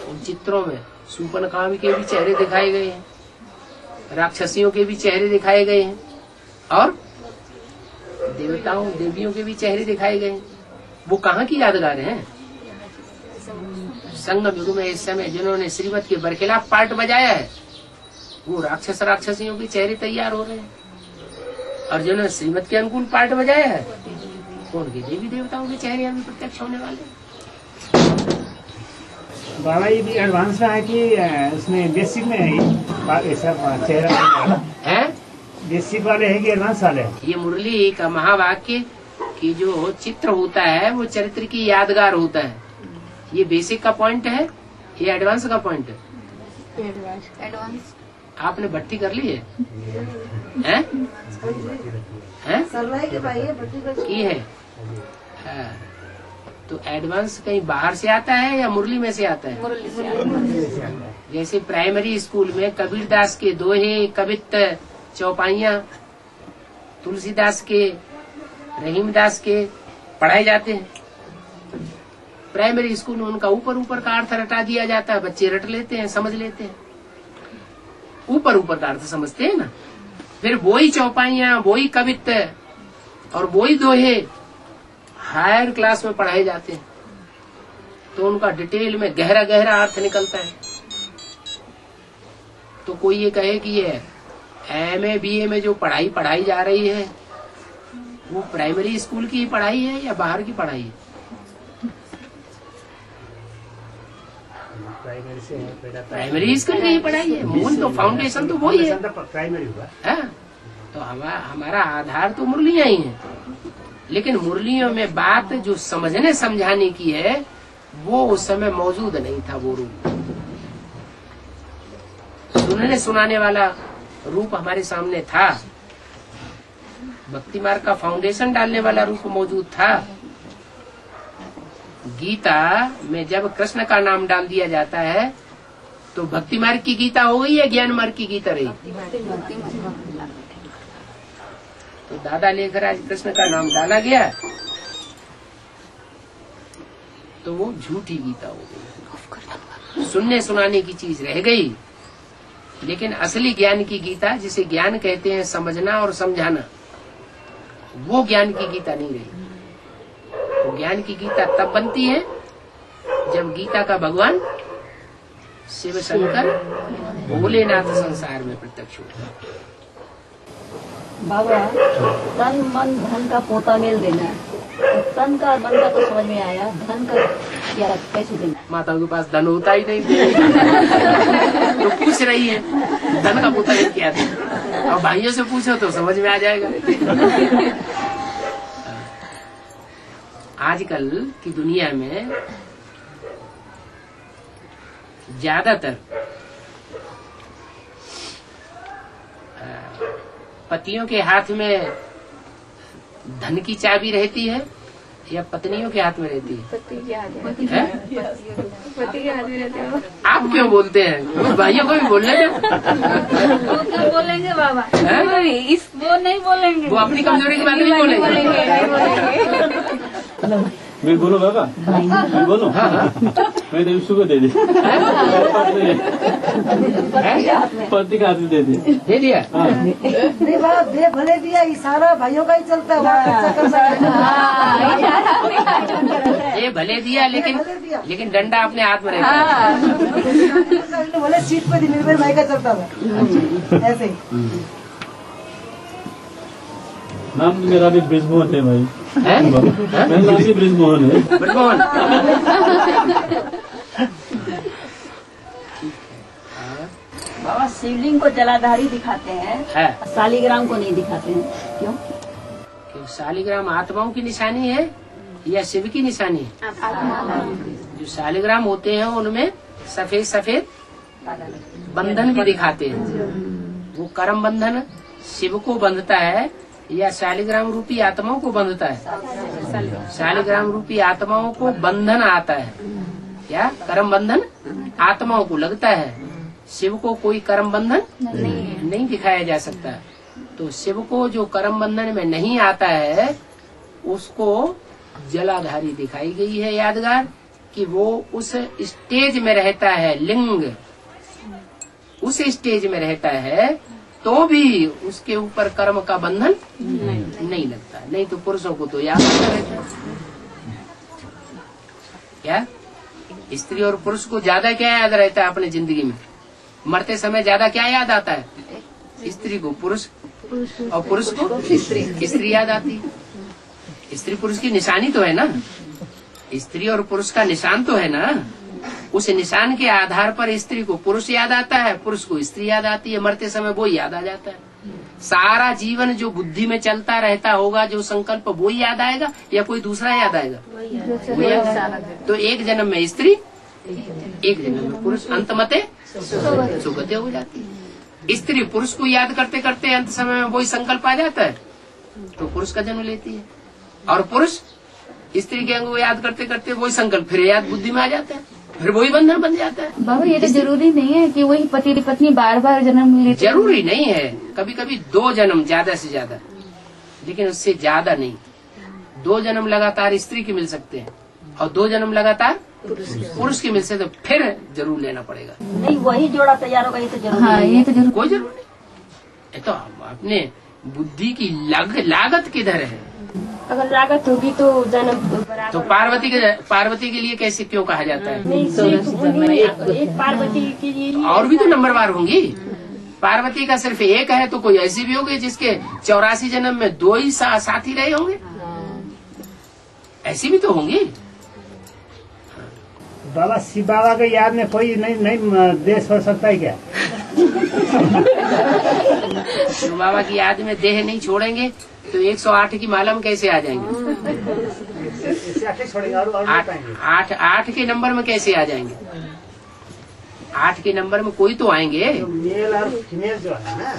उन चित्रों में शूर्पणखा के भी चेहरे दिखाए गए हैं, राक्षसियों के भी चेहरे दिखाए गए हैं और देवताओं देवियों के भी चेहरे दिखाए गए हैं। वो कहाँ की यादगार हैं? संगम युग में इस समय जिन्होंने श्रीमत के बरखिलाफ पार्ट बजाया है, वो राक्षसियों के चेहरे तैयार हो रहे हैं, और जिन्होंने श्रीमत के अनुकूल पार्ट बजाया है तो उनके देवी देवताओं के चेहरे अभी प्रत्यक्ष होने वाले। बाबा ये भी एडवांस में है कि उसमें बेसिक में है ऐसा चेहरा है? बेसिक वाले है कि एडवांस वाले? ये मुरली का महावाक्य की जो चित्र होता है वो चरित्र की यादगार होता है। ये बेसिक का पॉइंट है, ये एडवांस का पॉइंट है। एडवांस आपने भट्टी कर ली है? हैं? की है? हाँ। तो एडवांस कहीं बाहर से आता है या मुरली में से आता है? मुरली से आता है। जैसे प्राइमरी स्कूल में कबीरदास के दोहे, कवित्त, चौपाइयाँ, तुलसीदास के, रहीमदास के पढ़ाए जाते हैं। प्राइमरी स्कूल में उनका ऊपर ऊपर का अर्थ रटा दिया जाता है, बच्चे रट लेते हैं, समझ लेते हैं, ऊपर ऊपर का अर्थ समझते हैं ना। फिर वही चौपाइयाँ, वही कवित्त और वही दोहे हायर क्लास में पढ़ाए जाते हैं, तो उनका डिटेल में गहरा गहरा अर्थ निकलता है। तो कोई ये कहे कि ये MA BA में जो पढ़ाई जा रही है वो प्राइमरी स्कूल की पढ़ाई है या बाहर की पढ़ाई है? प्राइमरी से है पहला प्राइमरी स्कूल की ही पढ़ाई है, मूल तो फाउंडेशन तो वही है। प्राइमरी हुआ। हाँ, तो हमारा आधार तो मुरलियां ही है, लेकिन मुरलियों में बात जो समझने समझाने की है वो उस समय मौजूद नहीं था। वो रूप सुनने सुनाने वाला रूप हमारे सामने था, भक्ति मार्ग का फाउंडेशन डालने वाला रूप मौजूद था। गीता में जब कृष्ण का नाम डाल दिया जाता है तो भक्ति मार्ग की गीता हो गई या ज्ञान मार्ग की गीता रही? तो दादा लेकर आज कृष्ण का नाम डाला गया तो वो झूठी गीता हो गई, सुनने सुनाने की चीज रह गई। लेकिन असली ज्ञान की गीता, जिसे ज्ञान कहते हैं समझना और समझाना, वो ज्ञान की गीता नहीं रही। वो ज्ञान की गीता तब बनती है जब गीता का भगवान शिव शंकर भोलेनाथ संसार में प्रत्यक्ष होता है। बाबा, तन मन धन का पोता मेल देना है, तो तन का मन का तो समझ में आया, धन का क्या कैसे देना? माताओं के पास धन होता ही नहीं तो पूछ रही है धन का पोता मेल क्या दे, और भाइयों से पूछो तो समझ में आ जाएगा। आजकल की दुनिया में ज्यादातर पतियों के हाथ में धन की चाबी रहती है या पत्नियों के हाथ में रहती है? पति के हाथ में रहते हो। आप क्यों बोलते हैं? उस भाइयों को भी बोलने दो। वो क्यों बोलेंगे बाबा? वो नहीं बोलेंगे, वो अपनी कमजोरी की बात नहीं बोलेंगे। मैं बोलो बाबा, मैं बोलो। मैं तो उसको दे दी, पति का हाथ में दे दिया। नहीं बाबा, दे भले दिया, इशारा भाइयों का ही चलता है। ये भले दिया, लेकिन डंडा अपने हाथ में रहता है। भले सीट पे निर्भर भाई का चलता था ऐसे ही। नाम मेरा भी ब्रिजमोहन है भाई, मेरा नाम भी ब्रिजमोहन है। ब्रिजमोहन। बाबा, शिवलिंग को जलाधारी दिखाते हैं, शालिग्राम को नहीं दिखाते हैं, क्यों? शालिग्राम आत्माओं की निशानी है या शिव की निशानी है? जो शालिग्राम होते हैं उनमें सफेद सफेद बंधन भी दिखाते हैं। वो कर्म बंधन शिव को बंधता है या शालिग्राम रूपी आत्माओं को बंधता है? शालिग्राम रूपी आत्माओं को बंधन आता है, क्या कर्म बंधन आत्माओं को लगता है। शिव को कोई कर्म बंधन नहीं दिखाया जा सकता। तो शिव को जो कर्म बंधन में नहीं आता है उसको जलाधारी दिखाई गई है यादगार, कि वो उस स्टेज में रहता है, लिंग उस स्टेज में रहता है तो भी उसके ऊपर कर्म का बंधन नहीं लगता। नहीं तो पुरुषों को तो याद आता रहता है। क्या स्त्री और पुरुष को ज्यादा क्या याद रहता है अपने जिंदगी में? मरते समय ज्यादा क्या याद आता है? स्त्री को पुरुष, और पुरुष को स्त्री याद आती है। स्त्री पुरुष की निशानी तो है ना, स्त्री और पुरुष का निशान तो है ना। उस निशान के आधार पर स्त्री को पुरुष याद आता है, पुरुष को स्त्री याद आती है। मरते समय वो याद आ जाता है। सारा जीवन जो बुद्धि में चलता रहता होगा, जो संकल्प, वो याद आएगा या कोई दूसरा याद आएगा? वो याद आएगा। तो एक जन्म में स्त्री, एक जन्म में पुरुष, अंतमते सुगते हो जाती है। स्त्री पुरुष को याद करते करते अंत समय में वही संकल्प आ जाता है तो पुरुष का जन्म लेती है, और पुरुष स्त्री के अंग को याद करते करते वही संकल्प फिर याद बुद्धि में आ जाता है, फिर वही बंधन बन जाता है। बाबा, ये तो जरूरी नहीं है कि वही पति पत्नी बार बार जन्म लेते। जरूरी नहीं है, कभी कभी 2 जन्म ज्यादा से ज्यादा, लेकिन उससे ज्यादा नहीं। 2 जन्म लगातार स्त्री के मिल सकते हैं और 2 जन्म लगातार पुरुष के मिल सकते, तो फिर जरूर लेना पड़ेगा। नहीं, वही जोड़ा तैयार होगा, ये तो जरूरी हाँ, ये तो जरूर। कोई जरूर नहीं। ये तो अपने बुद्धि की लागत किधर है? अगर लागत होगी तो जन्म बराबर। तो पार्वती के लिए कैसे क्यों कहा जाता है? नहीं, सिर्फ उन्हीं एक पार्वती के लिए और भी तो नंबरवार होंगी। पार्वती का सिर्फ एक है तो कोई ऐसी भी होगी जिसके 84 जन्म में 2 ही साथी रहे होंगे, ऐसी भी तो होंगी। बाबा शिव बाबा के याद में कोई नहीं देह छोड़ सकता है क्या? शिव बाबा की याद में देह नहीं छोड़ेंगे तो 108 की माला में कैसे आ जाएंगे? 8 के नंबर में कैसे आ जाएंगे? 8 के नंबर में कोई तो आएंगे। मेल और फीमेल जो है ना,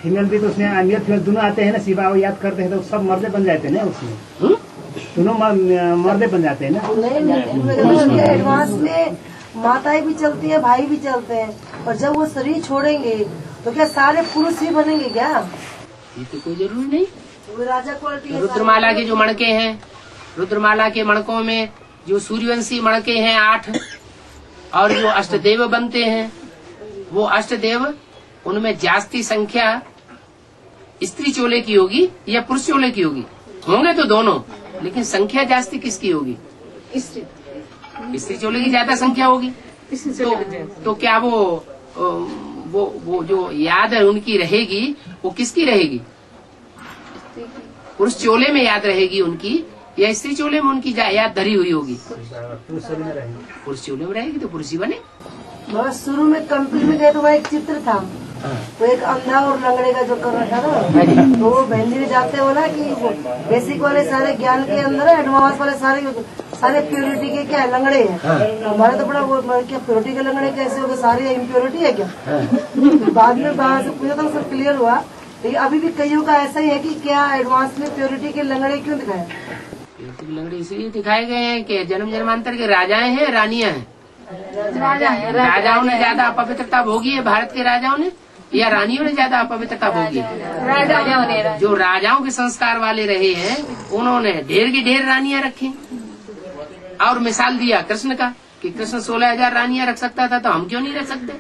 फीमेल भी तो उसमें मेल फीमेल दोनों आते हैं ना। शिव बाबा याद करते हैं तो सब मर्दे बन जाते हैं ना उसमें। दोनों मर्दे बन जाते हैं ना। नहीं, एडवांस में माताएं भी चलती है, भाई भी चलते हैं, और जब वो शरीर छोड़ेंगे तो क्या सारे पुरुष ही बनेंगे क्या? ये तो कोई जरूरी नहीं। वो राजा क्वालिटी। रुद्रमाला के जो मणके हैं, रुद्रमाला के मणकों में जो सूर्यवंशी मणके हैं 8, और जो अष्टदेव बनते हैं वो अष्टदेव, उनमें जास्ती संख्या स्त्री चोले की होगी या पुरुष चोले की होगी? होंगे तो दोनों, लेकिन संख्या जास्ती किसकी होगी? स्त्री चोले की ज्यादा संख्या होगी। तो क्या वो जो याद है उनकी रहेगी, वो किसकी रहेगी? पुरुष चोले में याद रहेगी उनकी या स्त्री चोले में उनकी याद धरी हुई होगी? पुरुष चोले में रहेगी तो पुरुष ही बने। बस शुरू में कंपनी में गए तो वहाँ एक चित्र था, वो एक अंधा और लंगड़े का जो कर रहा था ना, तो वो बहन जी ने जाते हो ना कि बेसिक वाले सारे ज्ञान के अंदर है, एडवांस वाले सारे प्योरिटी के क्या है, लंगड़े हैं। हमारे तो बड़ा वो क्या प्योरिटी के लंगड़े कैसे हो गए, सारी इम्प्योरिटी है क्या? बाद में बाहर से पूछा था, सब क्लियर हुआ। लेकिन अभी भी कईयों का ऐसा ही है कि क्या एडवांस में प्योरिटी के लंगड़े क्यों दिखाए? लंगड़े इसलिए दिखाए गए हैं कि जन्म जन्मांतर के राजाएं हैं, रानियां हैं। राजाओं ने ज्यादा अपवित्रता भोगी है, भारत के राजाओं ने, या रानियों ने ज्यादा अपवित्रता भोगी है? जो राजाओं के संस्कार वाले रहे हैं उन्होंने ढेर की ढेर रानियां रखी, और मिसाल दिया कृष्ण का कि कृष्ण 16,000 रानियां रख सकता था, तो हम क्यों नहीं रख सकते?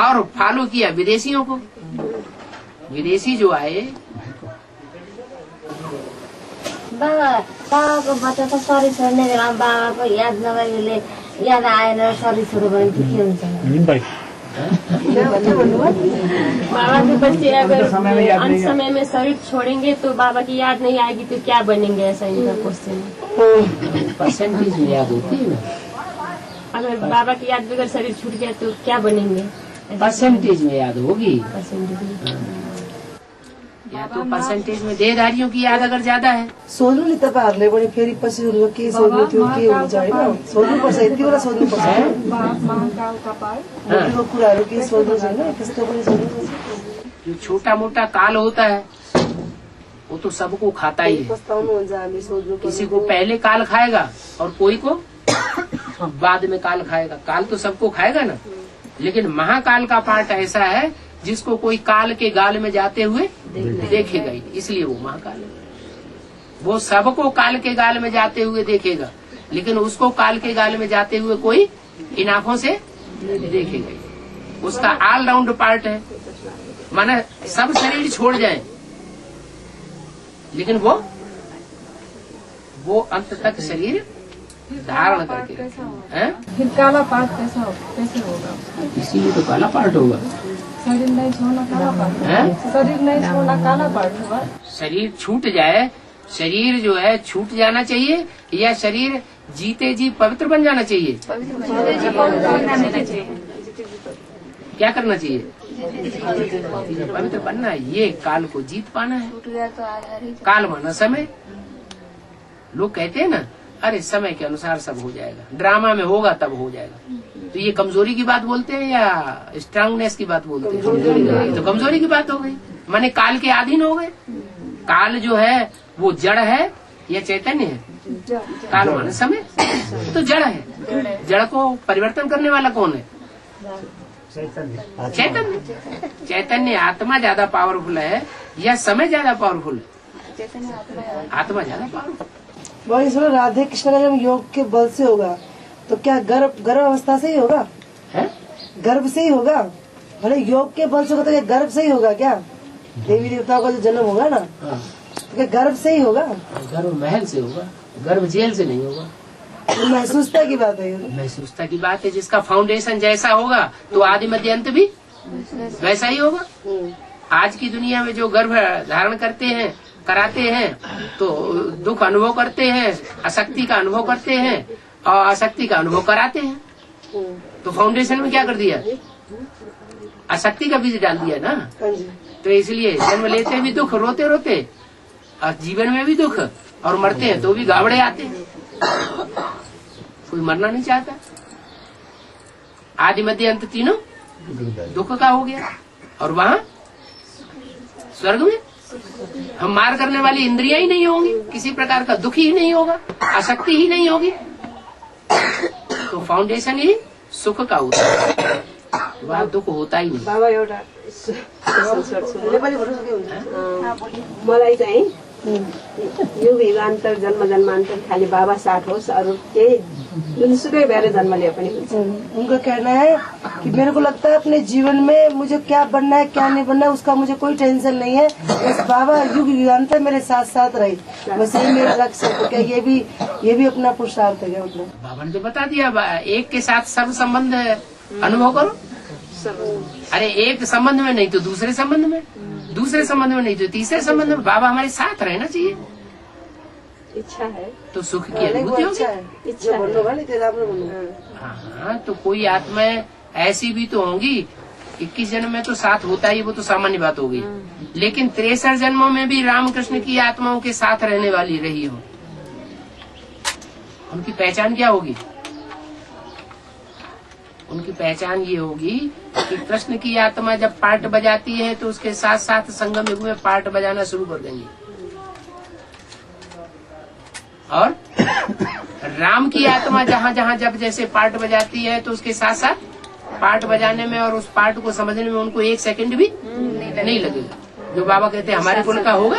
और फॉलो किया विदेशियों को। विदेशी जो आए, बाबाको बच्चा त शरीर छोड्ने बेला बाबाको याद नगरेले याद आएर शरीर छोड्यो भने के हुन्छ? बाबा के बच्चे अगर अंत समय में शरीर छोड़ेंगे तो बाबा की याद नहीं आएगी तो क्या बनेंगे? ऐसा इनका क्वेश्चन। परसेंटेज में याद होती है ना। अगर बाबा की याद बगैर शरीर छूट गया तो क्या बनेंगे? परसेंटेज में याद होगी। या तो परसेंटेज में देहधारियों की याद अगर ज्यादा है। सोध्नु नि तपाईहरुले पनि फेरि पछि उनीहरु के सोध्नु थियो, के हुन्छ हैन, सोध्नुपर्छ, यतिवटा सोध्नुपर्छ। त्यो कुराहरु के सोध्नु छैन, त्यस्तो पनि सोध्नुपर्छ। जो छोटा मोटा काल होता है वो तो सबको खाता ही है। पछताउनुहुन्छ हामी सोध्नु। किसी को पहले काल खाएगा और कोई को बाद में काल खाएगा। काल तो सबको खाएगा ना, लेकिन महाकाल का पार्ट ऐसा है जिसको कोई काल के गाल में जाते हुए देखेगा ही, इसलिए वो महाकाल है। वो सबको काल के गाल में जाते हुए देखेगा, लेकिन उसको काल के गाल में जाते हुए कोई इन आंखों से देखेगा ही। उसका ऑल राउंड पार्ट है, माना सब शरीर छोड़ जाए लेकिन वो अंत तक शरीर धारण करके हैं। फिर काला पार्ट कैसे होगा? इसीलिए तो काला पार्ट होगा। शरीर नहीं छोड़ना काला पार्ट है। शरीर नहीं छोड़ना काला पार्ट होगा। शरीर छूट जाए, शरीर जो है छूट जाना चाहिए या शरीर जीते जी पवित्र बन जाना चाहिए? क्या करना चाहिए? पवित्र बनना है। ये काल को जीत पाना है। काल माना समय। लोग कहते हैं ना, अरे समय के अनुसार सब हो जाएगा, ड्रामा में होगा तब हो जाएगा। तो ये कमजोरी की बात बोलते हैं या स्ट्रांगनेस की बात बोलते हैं? तो कमजोरी की बात हो गई, माने काल के अधीन हो गए। काल जो है वो जड़ है या चैतन्य है? काल माने समय, तो जड़ है। जड़ को परिवर्तन करने वाला कौन है? चैतन्य। चैतन्य आत्मा ज्यादा पावरफुल है या समय ज्यादा पावरफुल है? आत्मा ज्यादा पावरफुल। वही सुनो, राधे कृष्ण का जब योग के बल से होगा तो क्या गर्भ अवस्था से ही होगा? गर्भ से ही होगा? भले योग के बल से होगा तो क्या गर्भ से ही होगा? क्या देवी देवताओं का जो जन्म होगा ना, तो क्या गर्भ से ही होगा? गर्भ महल से होगा, गर्भ जेल से नहीं होगा। तो महसूसता की बात है। महसूसता की बात है। जिसका फाउंडेशन जैसा होगा तो आदि मध्य अंत भी वैसा ही होगा। आज की दुनिया में जो गर्भ धारण करते हैं कराते हैं तो दुख अनुभव करते हैं, आसक्ति का अनुभव करते हैं और आसक्ति का अनुभव कराते हैं। तो फाउंडेशन में क्या कर दिया, आसक्ति का बीज डाल दिया ना। तो इसलिए जन्म लेते भी दुख, रोते रोते, और जीवन में भी दुख, और मरते हैं तो भी गावड़े आते हैं। कोई मरना नहीं चाहता। आदि मध्य अंत तीनों दुख का हो गया। और वहाँ स्वर्ग में हम मार करने वाली इंद्रियां ही नहीं होंगी, किसी प्रकार का दुख ही नहीं होगा, आसक्ति ही नहीं होगी। तो फाउंडेशन ही सुख का होता है, वहाँ दुख होता ही नहीं। बाबा एउटा मलाई चाहिँ युग युगान्तर जन्म जन्मान्तर खाली बाबा साथ होस्, अरू केही जुनसुकै भएर जन्म लिए पनि हुन्छ। उनका कहना है कि मेरे को लगता है अपने जीवन में मुझे क्या बनना है क्या नहीं बनना है उसका मुझे कोई टेंशन नहीं है, बस बाबा युग युगान्तर मेरे साथ साथ रहे, बस यही मेरा लक्ष्य है। तो क्या ये भी अपना पुरुषार्थ है क्या? मतलब बाबा ने तो बता दिया, एक के साथ सब संबंध अनुभव करो। अरे एक संबंध में नहीं तो दूसरे संबंध में, दूसरे संबंध में नहीं तो तीसरे संबंध में बाबा हमारे साथ रहना चाहिए। इच्छा है तो सुख की अनुभूति होगी। इच्छा हाँ, तो कोई आत्माएं ऐसी भी तो होंगी, 21 जन्म में तो साथ होता ही, वो तो सामान्य बात होगी। लेकिन 63 जन्मों में भी रामकृष्ण की आत्माओं के साथ रहने वाली रही हो, उनकी पहचान क्या होगी? उनकी पहचान ये होगी कि कृष्ण की आत्मा जब पार्ट बजाती है तो उसके साथ साथ संगम युग में पार्ट बजाना शुरू कर देंगे, और राम की आत्मा जहाँ जहाँ जब जैसे पार्ट बजाती है तो उसके साथ साथ पार्ट बजाने में और उस पार्ट को समझने में उनको 1 सेकंड भी नहीं लगेगा। जो बाबा कहते हैं हमारे कुल का होगा,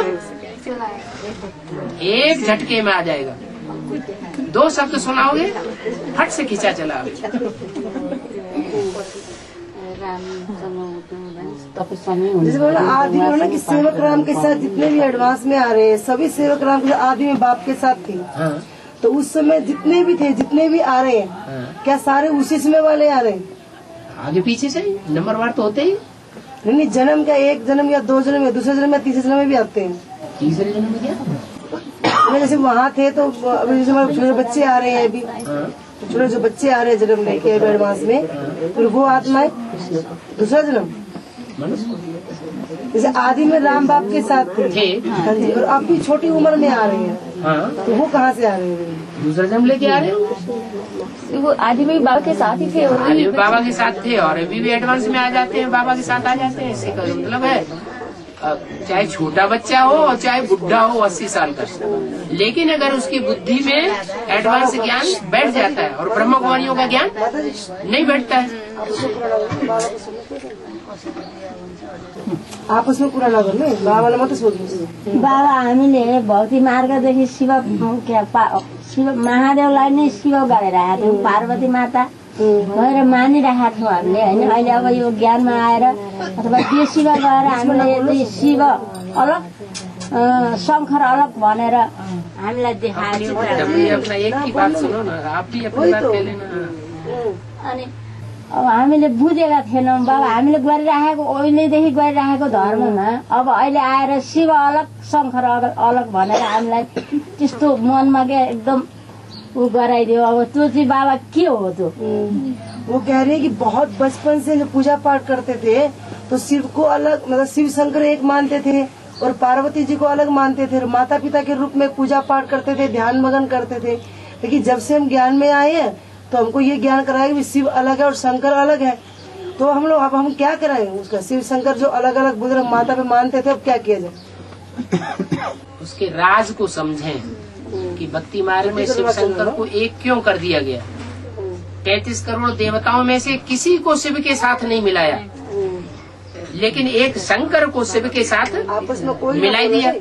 एक झटके में आ जाएगा। 2 शब्द सुनाओगे, फट से खींचा चला। जैसे बोला आदि में ना कि सेवक राम के साथ जितने भी एडवांस में आ रहे हैं सभी सेवक राम के आदि में बाप के साथ थे। हाँ। तो उस समय जितने भी थे, जितने भी आ रहे हैं, हाँ। क्या सारे उसी समय वाले आ रहे हैं? आगे पीछे से नंबरवार तो होते ही नहीं, जन्म का 1 जन्म या 2 जन्म या दूसरे जन्म या तीसरे जन्म में भी आते हैं। तीसरे जन्म में क्या? जैसे वहाँ थे तो अभी जैसे हमारे छोटे बच्चे आ रहे हैं, अभी छोटे जो बच्चे आ रहे हैं जन्म लेके एडवांस में, फिर वो आत्माएं दूसरा जन्म। जैसे आदि में राम बाप के साथ थे, हाँ जी, और अब भी छोटी उम्र में आ रहे हैं। हाँ। तो वो कहाँ से आ रहे हैं? दूसरा जन्म लेके आ रहे हैं। वो आदि में बाबा के साथ ही थे, आदि में बाबा के साथ थे और अभी भी एडवांस में आ जाते हैं, बाबा के साथ आ जाते हैं। इससे का मतलब है चाहे छोटा बच्चा हो और चाहे बुढ़ा हो 80 साल का, लेकिन अगर उसकी बुद्धि में एडवांस ज्ञान बैठ जाता है और ब्रह्म कुमारियों का ज्ञान नहीं बैठता है। आपस में कुरा नगर्नु, बाबालाई मात्रै सोध्नु। बाबा हामीले भक्ति मार्गदेखि शिव महादेवलाई नै शिव गरेर आएको थियौँ, पार्वती माता गएर मानिरहेका थियौँ हामीले होइन। अहिले अब यो ज्ञानमा आएर अथवा त्यो शिव गएर हामीले शिव अलग शङ्कर अलग भनेर हामीलाई देखाएको। अनि अब हामीले बुझेका थिएनौँ बाबा, हामीले गरिराखेको उहिलेदेखि गरिराखेको धर्ममा अब अहिले आएर शिव अलग शङ्कर अलग भनेर हामीलाई त्यस्तो मनमा क्या एकदम वो गराइदियो। अब त्यो चाहिँ बाबा के हो तो? वो कह रहे हैं कि बहुत बचपन से जो पूजा पाठ करते थे तो शिव को अलग, मतलब शिव शंकर एक मानते थे और पार्वती जी को अलग मानते थे, माता पिता के रूप में पूजा पाठ करते थे, ध्यान मगन करते थे। लेकिन जब से हम ज्ञान में आए हैं तो हमको ये ज्ञान कराया कि शिव अलग है और शंकर अलग है। तो हम लोग अब हम क्या कराएं उसका? शिव शंकर जो अलग अलग बुजुर्ग माता पे मानते थे, अब क्या किया जाए? उसके राज को समझें कि भक्ति मार्ग में शिव शंकर को एक क्यों कर दिया गया। 33 करोड़ देवताओं में से किसी को शिव के साथ नहीं मिलाया, लेकिन एक शंकर को शिव के साथ आपस में कोई मिलाई दिया।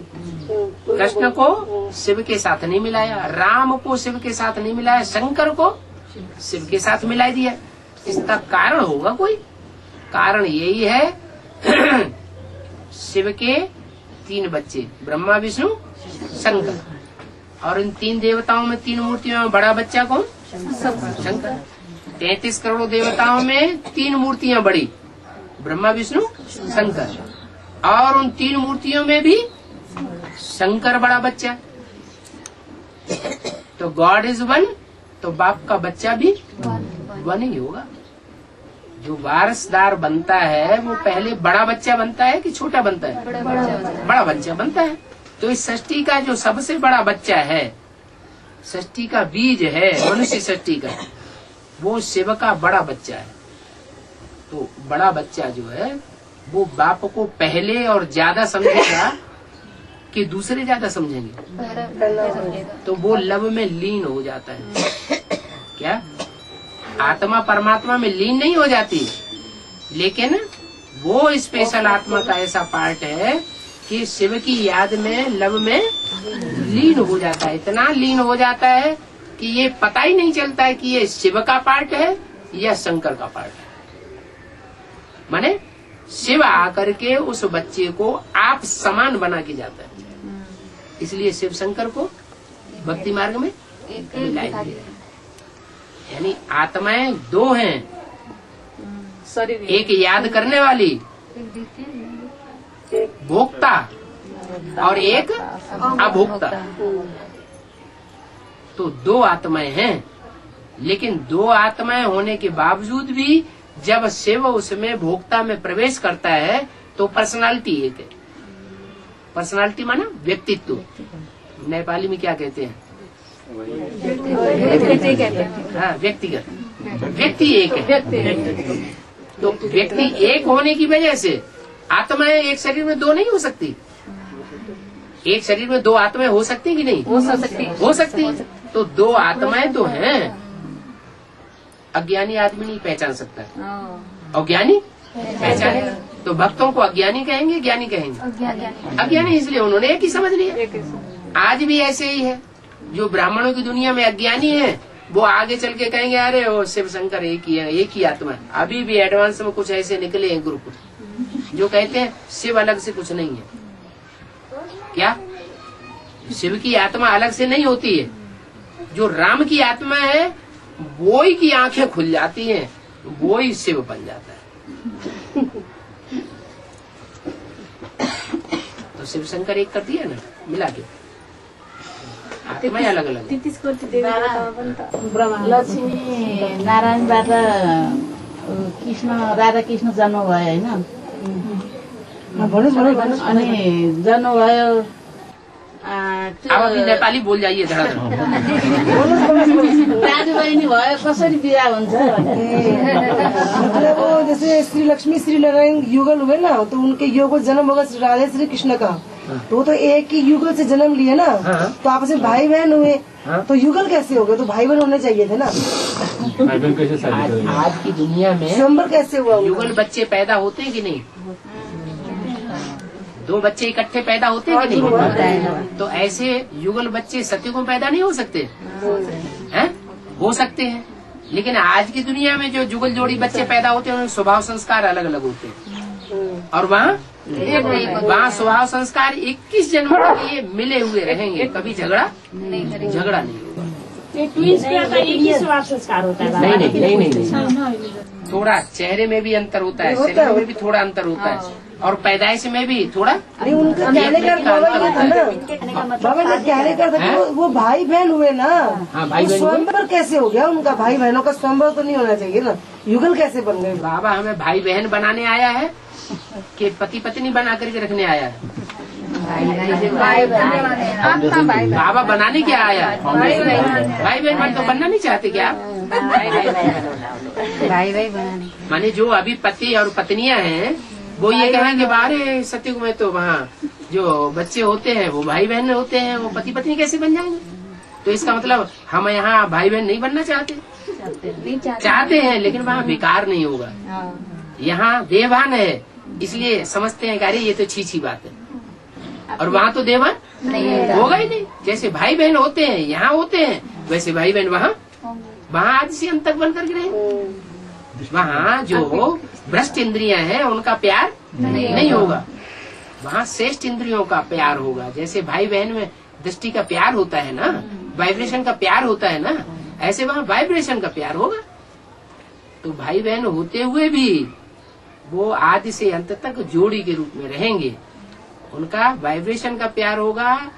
कृष्ण को शिव के साथ नहीं मिलाया, राम को शिव के साथ नहीं मिलाया, शंकर को शिव के साथ मिलाई दिया। इसका कारण होगा कोई? कारण यही है शिव के 3 बच्चे, ब्रह्मा विष्णु शंकर, और इन 3 देवताओं में 3 मूर्तियों में बड़ा बच्चा कौन? शंकर। 33 करोड़ देवताओं में 3 मूर्तियां बड़ी, ब्रह्मा विष्णु शंकर, और उन 3 मूर्तियों में भी शंकर बड़ा बच्चा, तो गॉड इज वन, तो बाप का बच्चा भी वन ही होगा। जो वारसदार बनता है वो पहले बड़ा बच्चा बनता है कि छोटा बनता है? बड़ा बच्चा बनता है। तो इस सृष्टि का जो सबसे बड़ा बच्चा है, सृष्टि का बीज है, मनुष्य सृष्टि का, वो शिव का बड़ा बच्चा है। तो बड़ा बच्चा जो है वो बाप को पहले और ज्यादा समझेगा कि दूसरे ज्यादा समझेंगे, तो वो लव में लीन हो जाता है। क्या आत्मा परमात्मा में लीन नहीं हो जाती, लेकिन वो स्पेशल आत्मा का ऐसा पार्ट है कि शिव की याद में लव में लीन हो जाता है। इतना लीन हो जाता है कि ये पता ही नहीं चलता है कि ये शिव का पार्ट है या शंकर का पार्ट है। माने शिव आकर के उस बच्चे को आप समान बना के जाता है। इसलिए शिव शंकर को भक्ति मार्ग में मिलाएंगे। यानी आत्माएं दो हैं, एक याद करने वाली भोक्ता और एक अभोक्ता। तो दो आत्माएं हैं, लेकिन दो आत्माएं होने के बावजूद भी जब शिव उसमें भोक्ता में प्रवेश करता है तो पर्सनालिटी एक है। पर्सनालिटी माना व्यक्तित्व। नेपाली में क्या कहते हैं? हाँ, व्यक्तिगत। व्यक्ति एक है। तो व्यक्ति एक होने की वजह से आत्माएं एक शरीर में दो नहीं हो सकती। एक शरीर में दो आत्माएं हो सकती कि नहीं? हो सकती। तो दो आत्माएं तो हैं। अज्ञानी आदमी नहीं पहचान सकता, और ज्ञानी पहचाने। तो भक्तों को अज्ञानी कहेंगे, ज्ञानी कहेंगे? अज्ञानी, इसलिए उन्होंने एक ही समझ लिया। आज भी ऐसे ही है। जो ब्राह्मणों की दुनिया में अज्ञानी है वो आगे चल के कहेंगे अरे वो शिव शंकर एक ही है, एक ही आत्मा है। अभी भी एडवांस में कुछ ऐसे निकले हैं ग्रुप जो कहते हैं शिव अलग से कुछ नहीं है। क्या शिव की आत्मा अलग से नहीं होती है? जो राम की आत्मा है वो ही की आंखें खुल जाती हैं, वो ही शिव बन जाता है। तो शिव शंकर एक कर दिया ना, मिला के आत्मा अलग अलग। लक्ष्मी नारायणबाट कृष्ण राधा कृष्ण जन्म भयो होइन, अनि जन्म भयो। अब अभी नेपाली बोल जाइए जरा। दाजु बहिनी भयो, कसरी बिहा हुन्छ? मतलब वो जैसे श्री लक्ष्मी श्री नारायण युगल हुए ना, तो उनके युगल जन्म होगा श्री राधे श्री कृष्ण का। तो एक ही युगल से जन्म लिए ना, तो आपस में भाई बहन हुए, तो युगल कैसे हो गए? तो भाई बहन होने चाहिए थे ना। आज की दुनिया में स्वयंवर कैसे हुआ? युगल बच्चे पैदा होते हैं कि नहीं? दो बच्चे इकट्ठे पैदा होते हैं कि नहीं? तो ऐसे युगल बच्चे सत्युग में पैदा नहीं हो सकते हैं? हो सकते हैं, लेकिन आज की दुनिया में जो युगल जोड़ी बच्चे पैदा होते हैं उनके स्वभाव संस्कार अलग अलग होते हैं। और वहाँ स्वभाव संस्कार 21 जन्म के लिए मिले हुए रहेंगे, कभी झगड़ा नहीं होगा। ट्विंस का एक ही स्वभाव संस्कार होता है? नहीं। थोड़ा चेहरे में भी अंतर होता है, शरीर में भी थोड़ा अंतर होता है, और पैदाइश में भी थोड़ा। उनका कहने का कहने का वो भाई बहन हुए ना। हाँ, भाई बहन। स्वयंवर कैसे हो गया उनका? भाई बहनों का स्वयंवर तो नहीं होना चाहिए ना, युगल कैसे बन गए? बाबा हमें भाई बहन बनाने आया है कि पति पत्नी बना करके रखने आया है? बाबा बनाने क्या आया? भाई बहन तो बनना नहीं चाहते क्या आप? भाई बनाने माने जो अभी पति और पत्नियां हैं वो ये कहेंगे बाहर सत्युग में तो वहाँ जो बच्चे होते हैं वो भाई बहन होते हैं, वो पति पत्नी कैसे बन जाएंगे? तो इसका मतलब हम यहाँ भाई बहन नहीं बनना चाहते हैं, लेकिन वहाँ विकार नहीं होगा। यहाँ देवान है, इसलिए समझते हैं कि अरे ये तो छी बात है, और वहाँ तो देवान होगा ही नहीं। जैसे भाई बहन होते हैं यहाँ होते हैं, वैसे भाई बहन वहाँ आदि से अंत तक बन करके रहे। वहाँ जो भ्रष्ट इंद्रियां हैं उनका प्यार नहीं होगा, वहाँ श्रेष्ठ इंद्रियों का प्यार होगा। जैसे भाई बहन में दृष्टि का प्यार होता है ना, वाइब्रेशन का प्यार होता है ना, ऐसे वहाँ वाइब्रेशन का प्यार होगा। तो भाई बहन होते हुए भी वो आदि से अंत तक जोड़ी के रूप में रहेंगे, उनका वाइब्रेशन का प्यार होगा,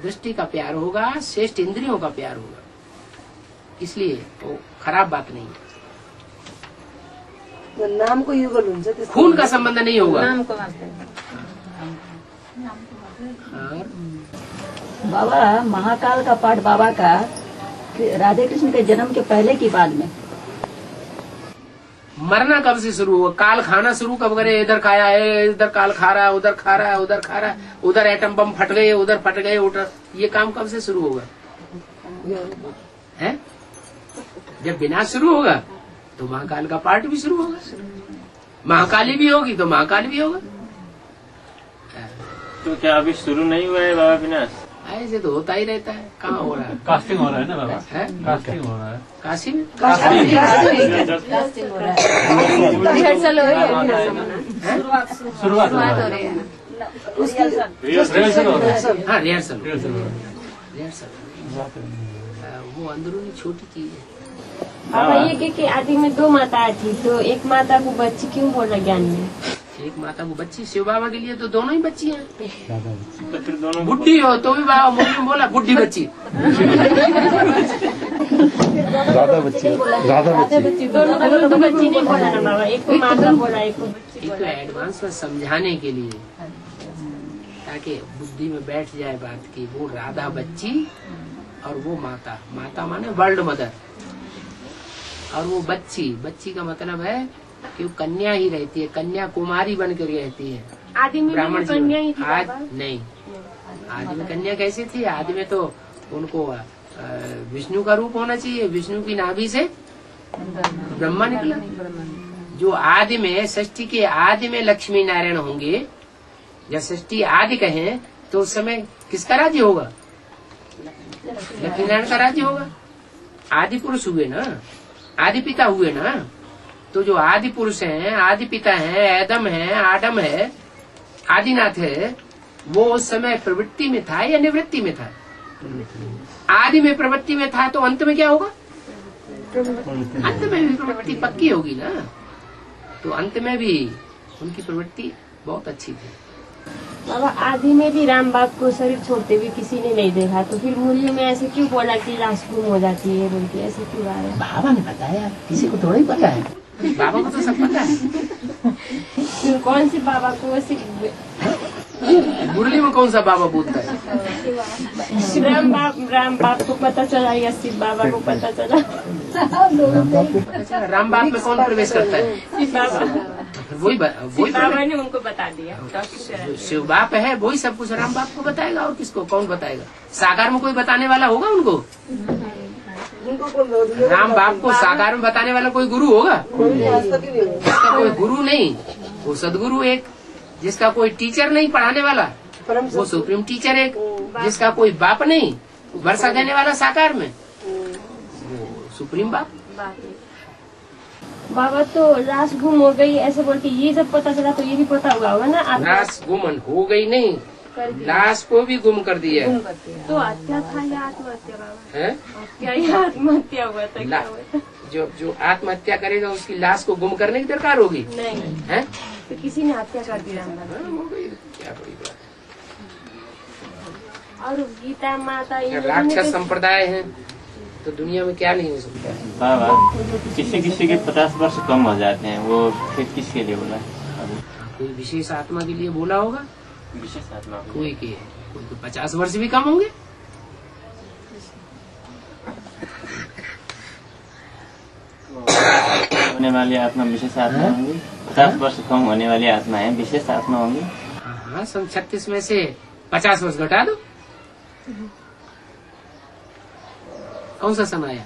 दृष्टि का प्यार होगा, श्रेष्ठ इंद्रियों का प्यार होगा। इसलिए वो खराब बात नहीं है। नाम को युगल हुन्छ त्यस्तो खून का संबंध नहीं होगा। और बाबा महाकाल का पाठ बाबा का राधे कृष्ण के जन्म के पहले की बाद में मरना कब से शुरू हुआ? काल खाना शुरू कब करे? इधर खाया है, इधर काल खा रहा है, उधर खा रहा है, उधर खा रहा है, उधर एटम बम फट गए, उधर फट गए, उधर। ये काम कब से शुरू होगा? है जब विनाश शुरू होगा तो महाकाल का पाठ भी शुरू होगा। महाकाली भी होगी तो महाकाल भी होगा। तो क्या अभी शुरू नहीं हुआ है बाबा विनाश? ऐसे तो होता ही रहता है। कहाँ हो रहा है? कास्टिंग हो रहा है ना बाबा? है कास्टिंग हो रहा है। काशी में शुरुआत हो रही है। रिहर्सल हो रहा है। हाँ रिहर्सल रिहर्सल हो रहा है। वो अंदरूनी छोटी चीज है। बाबा ये कि आदि में 2 माताएं थी, तो एक माता को बच्ची क्यों बोला ज्ञान में? एक माता को बच्ची, शिव बाबा के लिए तो दोनों ही बच्ची हैं। तो फिर दोनों बुढ़ी हो तो भी बाबा मुझे बोला बुढ़ी बच्ची। राधा बच्ची दोनों को तो बच्ची नहीं बोला ना बाबा, एक को माता बोला, एक को बच्ची एक तो एडवांस में समझाने के लिए, ताकि बुद्धि में बैठ जाए बात की। वो राधा बच्ची और वो माता, माता माने वर्ल्ड मदर, और वो बच्ची, बच्ची का मतलब है कि वो कन्या ही रहती है, कन्या कुमारी बन कर रहती है। आदि में ब्राह्मण कन्या ही थी आज बाबा? नहीं, आदि में कन्या कैसी थी? आदि में तो उनको विष्णु का रूप होना चाहिए। विष्णु की नाभि से ब्रह्मा निकला। जो आदि में, षष्ठी के आदि में लक्ष्मी नारायण होंगे, जब षष्ठी आदि कहें तो उस समय किसका राज्य होगा? लक्ष्मी नारायण का राज्य होगा। आदि पुरुष हुए ना, आदि पिता हुए ना। तो जो आदि पुरुष हैं, आदि पिता हैं, एदम है, आदम है, आदिनाथ है, वो उस समय प्रवृत्ति में था या निवृत्ति में था? आदि में प्रवृत्ति में था, तो अंत में क्या होगा? अंत में भी प्रवृत्ति पक्की होगी ना। तो अंत में भी उनकी प्रवृत्ति बहुत अच्छी थी। बाबा आदि में भी राम बाप को शरीर छोड़ते हुए किसी ने नहीं देखा, तो फिर मूल्य में ऐसे क्यों बोला कि लाश गुम हो जाती है बोल के? ऐसे क्यों आ रहा है? बाबा ने बताया, किसी को थोड़ा ही पता है। बाबा को तो सब पता है। कौन से बाबा को? ऐसे मुरली में कौन सा बाबा बोलता है? राम बाप को पता चला या शिव बाबा को पता चला? राम बाप में कौन प्रवेश करता है? शिव बाबा। वही बाबा ने उनको बता दिया। शिव बाप है, वही सब कुछ राम बाप को बताएगा। और किसको कौन बताएगा? साकार में कोई बताने वाला होगा उनको? राम बाप को साकार में बताने वाला कोई गुरु होगा? उसका कोई गुरु नहीं, वो सदगुरु एक। जिसका कोई टीचर नहीं पढ़ाने वाला, वो सुप्रीम टीचर एक। जिसका कोई बाप नहीं, वर्षा देने वाला साकार में, वो सुप्रीम बाप। बाबा तो लाश गुम हो गई ऐसे बोल के ये जब पता चला तो ये भी पता हुआ होगा ना? लाश गुम हो गई नहीं, लाश को भी गुम कर दिया। तो हत्या था या आत्महत्या बाबा? है हत्या या आत्महत्या हुआ था? क्या हुआ था? जो आत्महत्या करेगा उसकी लाश को गुम करने की दरकार होगी? नहीं है तो किसी ने हत्या कर दी राम बाबा। हो गई, क्या बड़ी बात। और गीता माता इन राक्षस संप्रदाय है तो दुनिया में क्या नहीं हो सकता। बाबा किसी किसी के 50 वर्ष कम हो जाते हैं, वो फिर किसके लिए बोला? कोई विशेष आत्मा के लिए बोला होगा। विशेष आत्मा कोई के 50 वर्ष भी कम होंगे। होने वाली आत्मा विशेष आत्मा होंगी। 50 वर्ष कम होने वाली आत्मा है, विशेष आत्मा होंगी। हाँ, सन 36 में से 50 वर्ष घटा दो। कौन सा सन आया?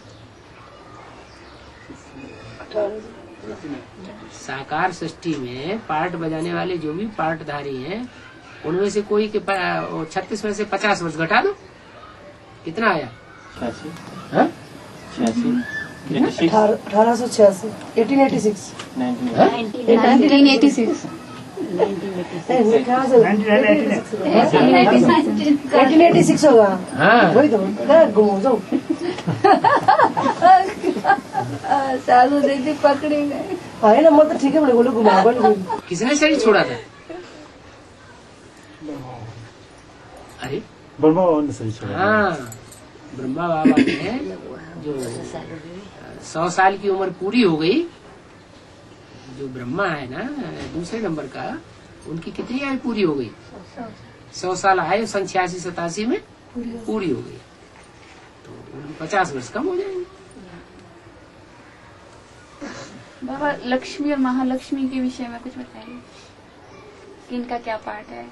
साकार सृष्टि में पार्ट बजाने वाले जो भी पार्टधारी हैं, उनमें से कोई के 36 में से 50 वर्ष घटा दो, कितना आया? 86 1886 1886 1986 1886 होगा। हाँ वही तो घूमो जाओ। साधु दीदी पकड़े गए। है ना, मैं तो ठीक है बोले घुमा। किसने शरीर छोड़ा था? ब्रह्मा बाबा ने सही छोड़ा। हाँ, ब्रह्मा बाबा ने जो 100 साल की उम्र पूरी हो गई, जो ब्रह्मा है ना दूसरे नंबर का, उनकी कितनी आयु पूरी हो गई? 100 साल आयु 86-87 में पूरी हो गई, तो 50 वर्ष कम हो जाएंगे। बाबा लक्ष्मी और महालक्ष्मी के विषय में कुछ बताइए कि इनका क्या पार्ट है?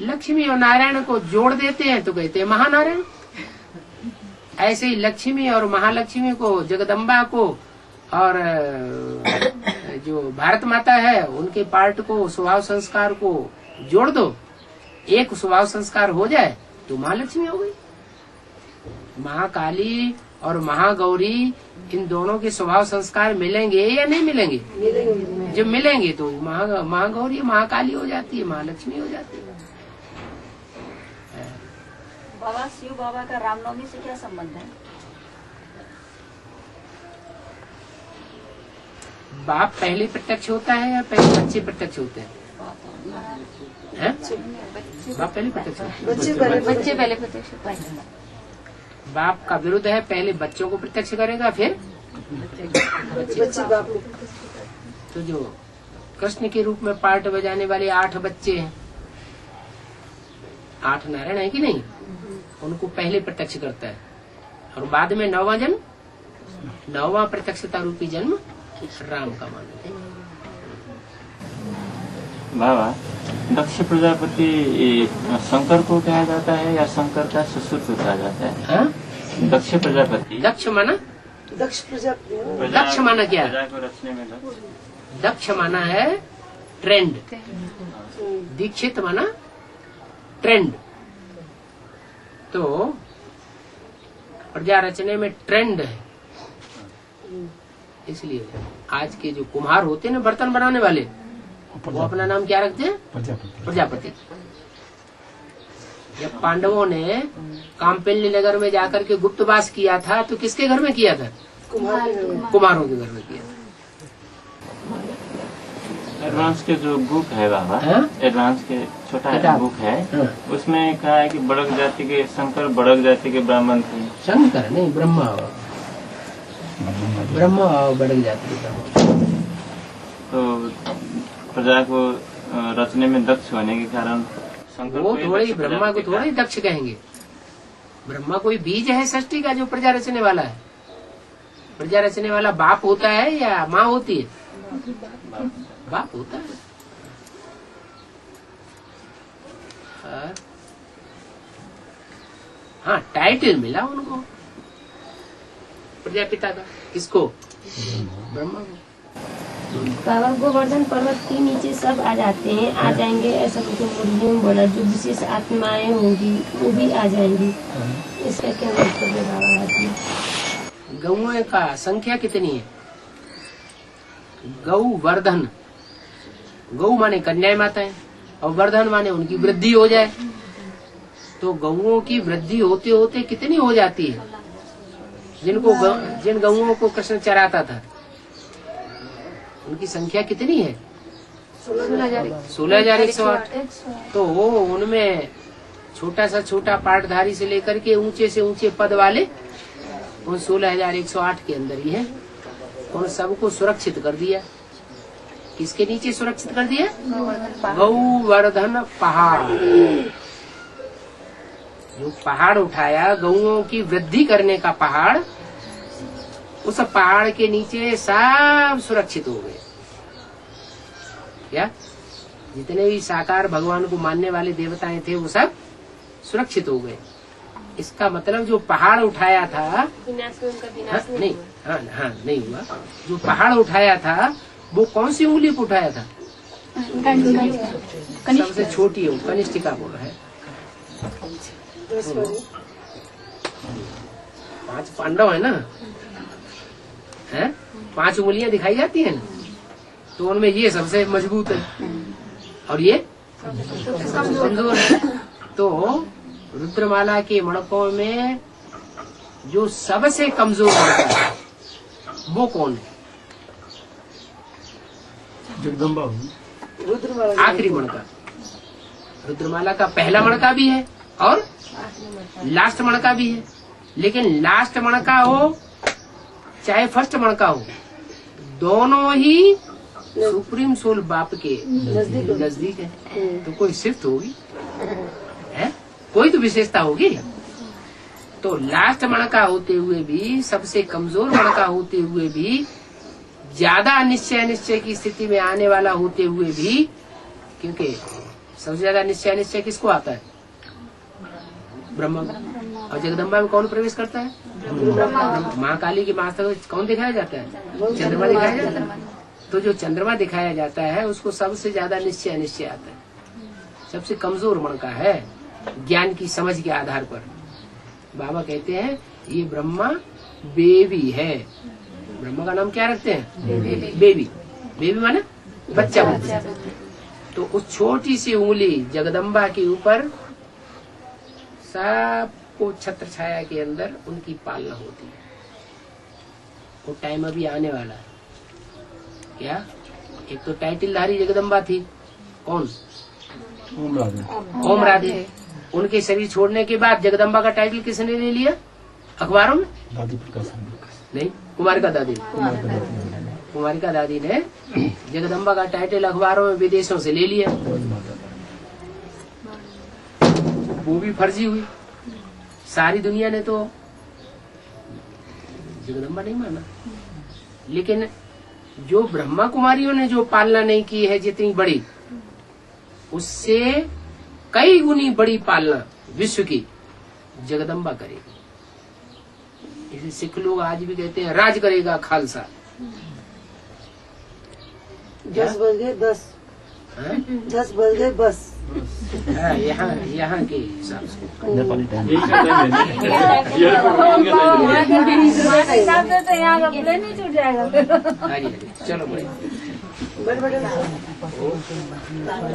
लक्ष्मी और नारायण को जोड़ देते हैं तो कहते हैं महानारायण। ऐसे ही लक्ष्मी और महालक्ष्मी को, जगदम्बा को और जो भारत माता है उनके पार्ट को, स्वभाव संस्कार को जोड़ दो, एक स्वभाव संस्कार हो जाए तो महालक्ष्मी हो गई। महाकाली और महागौरी, इन दोनों के स्वभाव संस्कार मिलेंगे या नहीं मिलेंगे? जब मिलेंगे तो महागौरी महाकाली हो जाती है, महालक्ष्मी हो जाती है। बाबा शिव बाबा का रामनवमी से क्या संबंध है? बाप पहले प्रत्यक्ष होता है या पहले बच्चे प्रत्यक्ष होते हैं? बाप पहले प्रत्यक्ष होता है। बच्चे पहले प्रत्यक्ष होते हैं। बाप का विरुद्ध है, पहले बच्चों को प्रत्यक्ष करेगा फिर बच्चे। तो जो कृष्ण के रूप में पार्ट बजाने वाले 8 बच्चे हैं, 8 नारायण है कि नहीं, उनको पहले प्रत्यक्ष करता है और बाद में 9वां जन्म, 9वां प्रत्यक्षता रूपी जन्म राम का मानते हैं। बाबा, दक्ष प्रजापति शंकर को कहा जाता है या शंकर का ससुर को कहा जाता है? हाँ? दक्ष प्रजापति। दक्ष माना? दक्ष प्रजापति। दक्ष माना क्या? प्रजा को रचने में दक्ष माना है ट्रेंड, दीक्षित माना ट्रेंड। तो प्रजा रचने में ट्रेंड है, इसलिए आज के जो कुम्हार होते हैं ना, बर्तन बनाने वाले, वो अपना नाम क्या रखते हैं? प्रजापति। जब पांडवों ने काम्पिल्य नगर में जाकर के गुप्तवास किया था तो किसके घर में किया था? कुम्हारों के घर में किया था। एडवांस के जो बुक है बाबा, एडवांस के छोटा बुक है, उसमें कहा है कि बड़क जाति के शंकर, बड़क जाति के ब्राह्मण थे। शंकर नहीं, ब्रह्मा, ब्रह्मा बड़क जाति के ब्राह्मण। तो प्रजा को रचने में दक्ष होने के कारण शंकर वो थोड़ी, ब्रह्मा को थोड़ी दक्ष कहेंगे। ब्रह्मा कोई बीज है सृष्टि का जो प्रजा रचने वाला है? प्रजा रचने वाला बाप होता है या माँ होती है? बाप होता है। हाँ, टाइटल मिला उनको प्रजापिता का। किसको? ब्रह्मा को। बाबा गोवर्धन पर्वत के नीचे सब आ जाते हैं, आ जाएंगे ऐसा कुछ मुर्गियों में बोला, जो विशेष आत्माएं होंगी वो भी आ जाएंगी, इसका क्या मतलब है बाबा? गौओं का संख्या कितनी है? गौ वर्धन, गौ माने कन्याएं माताएं और वर्धन माने उनकी वृद्धि हो जाए। तो गौओं की वृद्धि होते होते कितनी हो जाती है? जिन गौओं को कृष्ण चराता था उनकी संख्या कितनी है? 16,108। तो उनमें छोटा सा छोटा पाठधारी से लेकर के ऊंचे से ऊंचे पद वाले उन 16,108 के अंदर ही है। उन सबको सुरक्षित कर दिया। किसके नीचे सुरक्षित कर दिया? गौवर्धन पहाड़। जो पहाड़ उठाया गौओं की वृद्धि करने का पहाड़, उस पहाड़ के नीचे सब सुरक्षित हो गए। क्या? जितने भी साकार भगवान को मानने वाले देवताएं थे वो सब सुरक्षित हो गए। इसका मतलब जो पहाड़ उठाया था, विनाश में उनका विनाश नहीं, हाँ नहीं हुआ। जो पहाड़ उठाया था वो कौन सी उंगली को उठाया था? सबसे छोटी है, कनिष्ठिका बोल है। 5 पांडव है ना, हैं? 5 उंगलियां दिखाई जाती है ना, तो उनमें ये सबसे मजबूत है और ये कमजोर है। तो रुद्रमाला के मणकों में जो सबसे कमजोर होता है वो कौन है? जगदम्बा। आखिरी मणका। रुद्रमाला का पहला मणका भी है और लास्ट मणका भी है, लेकिन लास्ट मणका हो चाहे फर्स्ट मणका हो, दोनों ही सुप्रीम सोल बाप के नजदीक है। तो कोई शिफ्ट होगी है, कोई तो विशेषता होगी। तो लास्ट मणका होते हुए भी, सबसे कमजोर मणका होते हुए भी, ज्यादा निश्चय की स्थिति में आने वाला होते हुए भी, क्योंकि सबसे ज्यादा निश्चय किसको आता है? ब्रह्मा। और जगदम्बा में कौन प्रवेश करता है? माँ काली की मास्टर कौन दिखाया जाता है? चंद्रमा दिखाया जाता है। तो जो चंद्रमा दिखाया जाता है उसको सबसे ज्यादा निश्चय आता है, सबसे कमजोर मणका है ज्ञान की समझ के आधार पर। बाबा कहते हैं ये ब्रह्मा बेबी है। ब्रह्मा का नाम क्या रखते हैं? बेबी माने बच्चा। तो उस छोटी सी उंगली जगदम्बा के ऊपर सबको छत्र छाया के अंदर उनकी पालना होती है। वो टाइम अभी आने वाला है। क्या? एक तो टाइटलधारी जगदम्बा थी, कौन? ओम राधे। उनके शरीर छोड़ने के बाद जगदम्बा का टाइटल किसने ले लिया? अखबारों में? नहीं, कुमारिका दादी ने जगदम्बा का टाइटल अखबारों में विदेशों से ले लिया। वो भी फर्जी हुई। सारी दुनिया ने तो जगदम्बा नहीं माना, लेकिन जो ब्रह्मा कुमारियों ने जो पालना नहीं की है जितनी बड़ी, उससे कई गुनी बड़ी पालना विश्व की जगदम्बा करेगी। इसे सिख लोग आज भी कहते हैं राज करेगा खालसा। 10 बज गए 10 10 बज गए बस। यहाँ के हिसाब से तो यहाँ का प्लेन नहीं छूट जाएगा। चलो बड़े